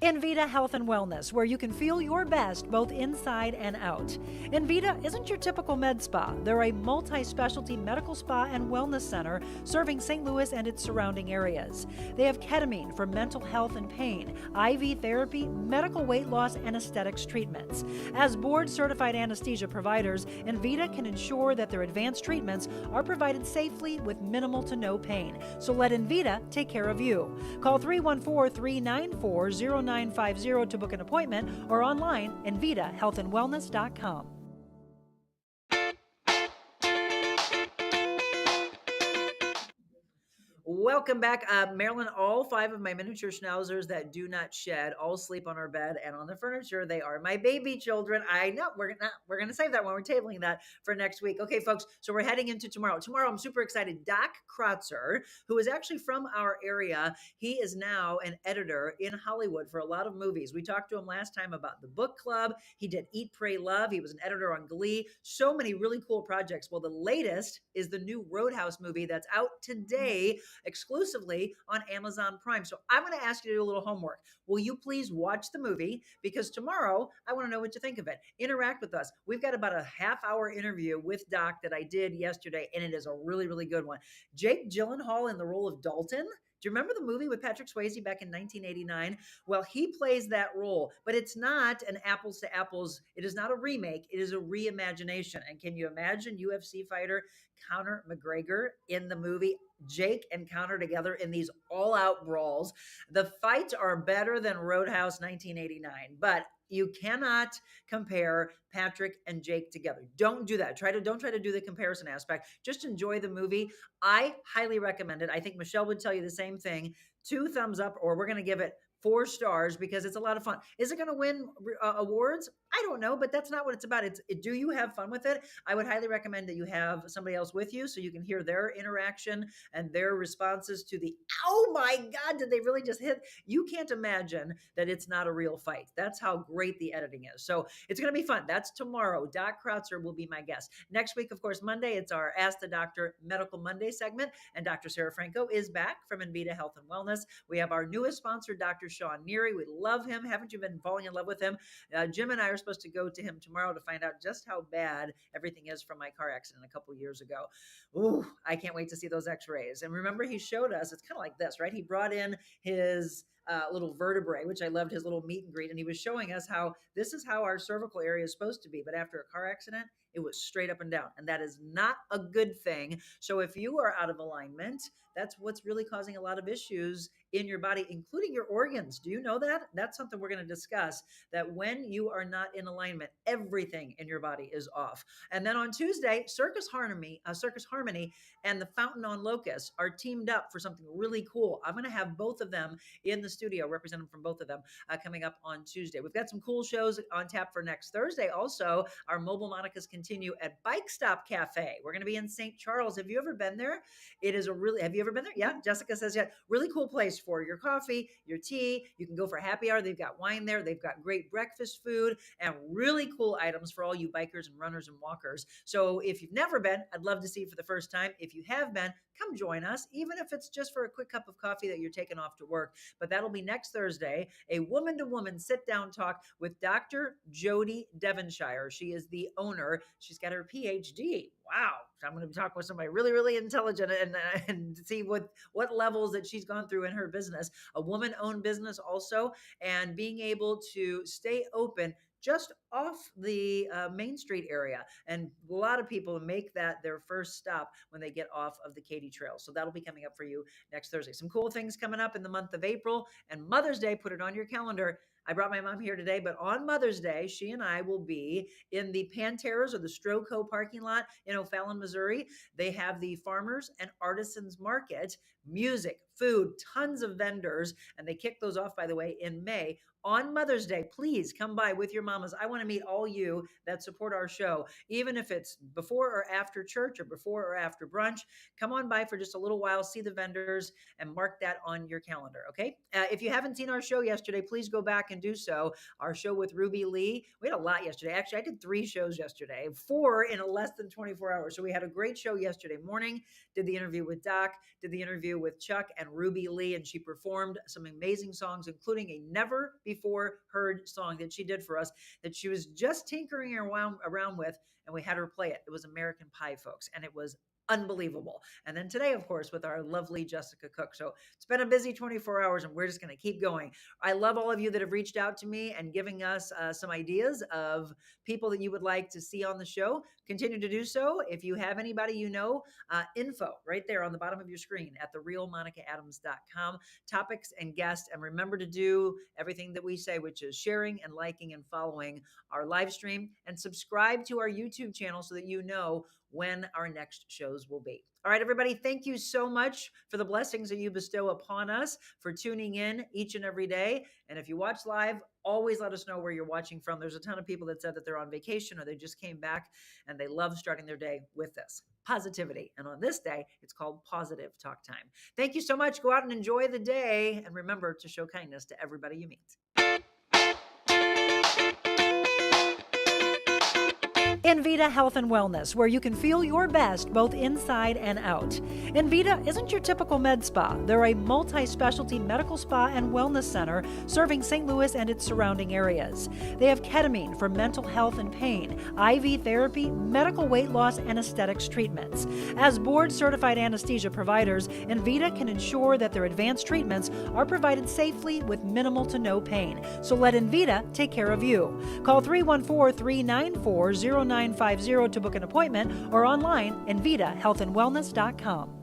Envita Health and Wellness, where you can feel your best both inside and out. Envita isn't your typical med spa. They're a multi-specialty medical spa and wellness center serving St. Louis and its surrounding areas. They have ketamine for mental health and pain, IV therapy, medical weight loss, and aesthetics treatments. As board-certified anesthesia providers, Envita can ensure that their advanced treatments are provided safely with minimal to no pain. So let Envita take care of you. Call 314-394-0950 to book an appointment or online envitahealthandwellness.com. Welcome back. Marilyn, all 5 of my miniature schnauzers that do not shed all sleep on our bed and on the furniture. They are my baby children. I know we're gonna save that one. We're tabling that for next week. Okay, folks. So we're heading into tomorrow. Tomorrow, I'm super excited. Doc Krotzer, who is actually from our area, he is now an editor in Hollywood for a lot of movies. We talked to him last time about the book club. He did Eat, Pray, Love. He was an editor on Glee. So many really cool projects. Well, the latest is the new Roadhouse movie that's out today, exclusively on Amazon Prime. So I'm going to ask you to do a little homework. Will you please watch the movie? Because tomorrow, I want to know what you think of it. Interact with us. We've got about a half-hour interview with Doc that I did yesterday, and it is a really, really good one. Jake Gyllenhaal in the role of Dalton. Do you remember the movie with Patrick Swayze back in 1989? Well, he plays that role, but it's not an apples to apples. It is not a remake. It is a reimagination. And can you imagine UFC fighter Conor McGregor in the movie? Jake and Conor together in these all-out brawls. The fights are better than Roadhouse 1989, but you cannot compare Patrick and Jake together. Don't do that. Don't try to do the comparison aspect. Just enjoy the movie. I highly recommend it. I think Michelle would tell you the same thing. 2 thumbs up, or we're going to give it 4 stars because it's a lot of fun. Is it going to win awards? I don't know, but that's not what it's about. Do you have fun with it? I would highly recommend that you have somebody else with you so you can hear their interaction and their responses to the, oh my God, did they really just hit? You can't imagine that it's not a real fight. That's how great the editing is. So it's going to be fun. That's tomorrow. Doc Krotzer will be my guest. Next week, of course, Monday, it's our Ask the Doctor Medical Monday segment. And Dr. Sarah Franco is back from Envita Health and Wellness. We have our newest sponsor, Dr. Sean Neary. We love him. Haven't you been falling in love with him? Jim and I are supposed to go to him tomorrow to find out just how bad everything is from my car accident a couple years ago. Ooh, I can't wait to see those x-rays. And remember, he showed us, it's kind of like this, right? He brought in his little vertebrae, which I loved, his little meet and greet. And he was showing us how this is how our cervical area is supposed to be. But after a car accident, it was straight up and down. And that is not a good thing. So if you are out of alignment, that's what's really causing a lot of issues in your body, including your organs. Do you know that? That's something we're going to discuss, that when you are not in alignment, everything in your body is off. And then on Tuesday, Circus Harmony and the Fountain on Locust are teamed up for something really cool. I'm going to have both of them in the studio, representing from both of them coming up on Tuesday. We've got some cool shows on tap for next Thursday. Also, our Mobile Monicas continue at Bike Stop Cafe. We're going to be in St. Charles. Have you ever been there? Have you ever been there? Yeah, Jessica says, yeah, really cool place for your coffee, your tea. You can go for happy hour. They've got wine there. They've got great breakfast food and really cool items for all you bikers and runners and walkers. So if you've never been, I'd love to see you for the first time. If you have been, come join us, even if it's just for a quick cup of coffee that you're taking off to work. But that'll be next Thursday, a woman-to-woman sit-down talk with Dr. Jody Devonshire. She is the owner. She's got her PhD. Wow. So I'm going to be talking with somebody really, really intelligent and see what levels that she's gone through in her business. A woman-owned business also, and being able to stay open just off the Main Street area. And a lot of people make that their first stop when they get off of the Katy Trail. So that'll be coming up for you next Thursday. Some cool things coming up in the month of April, and Mother's Day, put it on your calendar. I brought my mom here today, but on Mother's Day, she and I will be in the Panteras or the Stroco parking lot in O'Fallon, Missouri. They have the Farmers and Artisans Market, music, food, tons of vendors, and they kick those off, by the way, in May. On Mother's Day, please come by with your mamas. I want to meet all you that support our show, even if it's before or after church or before or after brunch. Come on by for just a little while, see the vendors, and mark that on your calendar, okay? If you haven't seen our show yesterday, please go back and do so. Our show with Ruby Lee. We had a lot yesterday. Actually, I did 3 shows yesterday, 4 in less than 24 hours. So we had a great show yesterday morning, did the interview with Doc, did the interview with Chuck and Ruby Lee, and she performed some amazing songs, including a never before heard song that she did for us that she was just tinkering around with, and we had her play it. It was American Pie, folks, and it was unbelievable. And then today, of course, with our lovely Jessica Cooke. So it's been a busy 24 hours, and we're just going to keep going. I love all of you that have reached out to me and giving us some ideas of people that you would like to see on the show. Continue to do so. If you have anybody you know, info right there on the bottom of your screen at TheRealMonicaAdams.com, topics and guests. And remember to do everything that we say, which is sharing and liking and following our live stream, and subscribe to our YouTube channel so that you know when our next shows will be. All right, everybody, thank you so much for the blessings that you bestow upon us, for tuning in each and every day. And if you watch live, always let us know where you're watching from. There's a ton of people that said that they're on vacation or they just came back and they love starting their day with this positivity. And on this day, it's called Pawsitive Talk Time. Thank you so much. Go out and enjoy the day. And remember to show kindness to everybody you meet. Envita Health and Wellness, where you can feel your best both inside and out. Envita isn't your typical med spa. They're a multi-specialty medical spa and wellness center serving St. Louis and its surrounding areas. They have ketamine for mental health and pain, IV therapy, medical weight loss, and aesthetics treatments. As board-certified anesthesia providers, Envita can ensure that their advanced treatments are provided safely with minimal to no pain. So let Envita take care of you. Call 314-394-0950 to book an appointment or online, EnvitaHealthandWellness.com.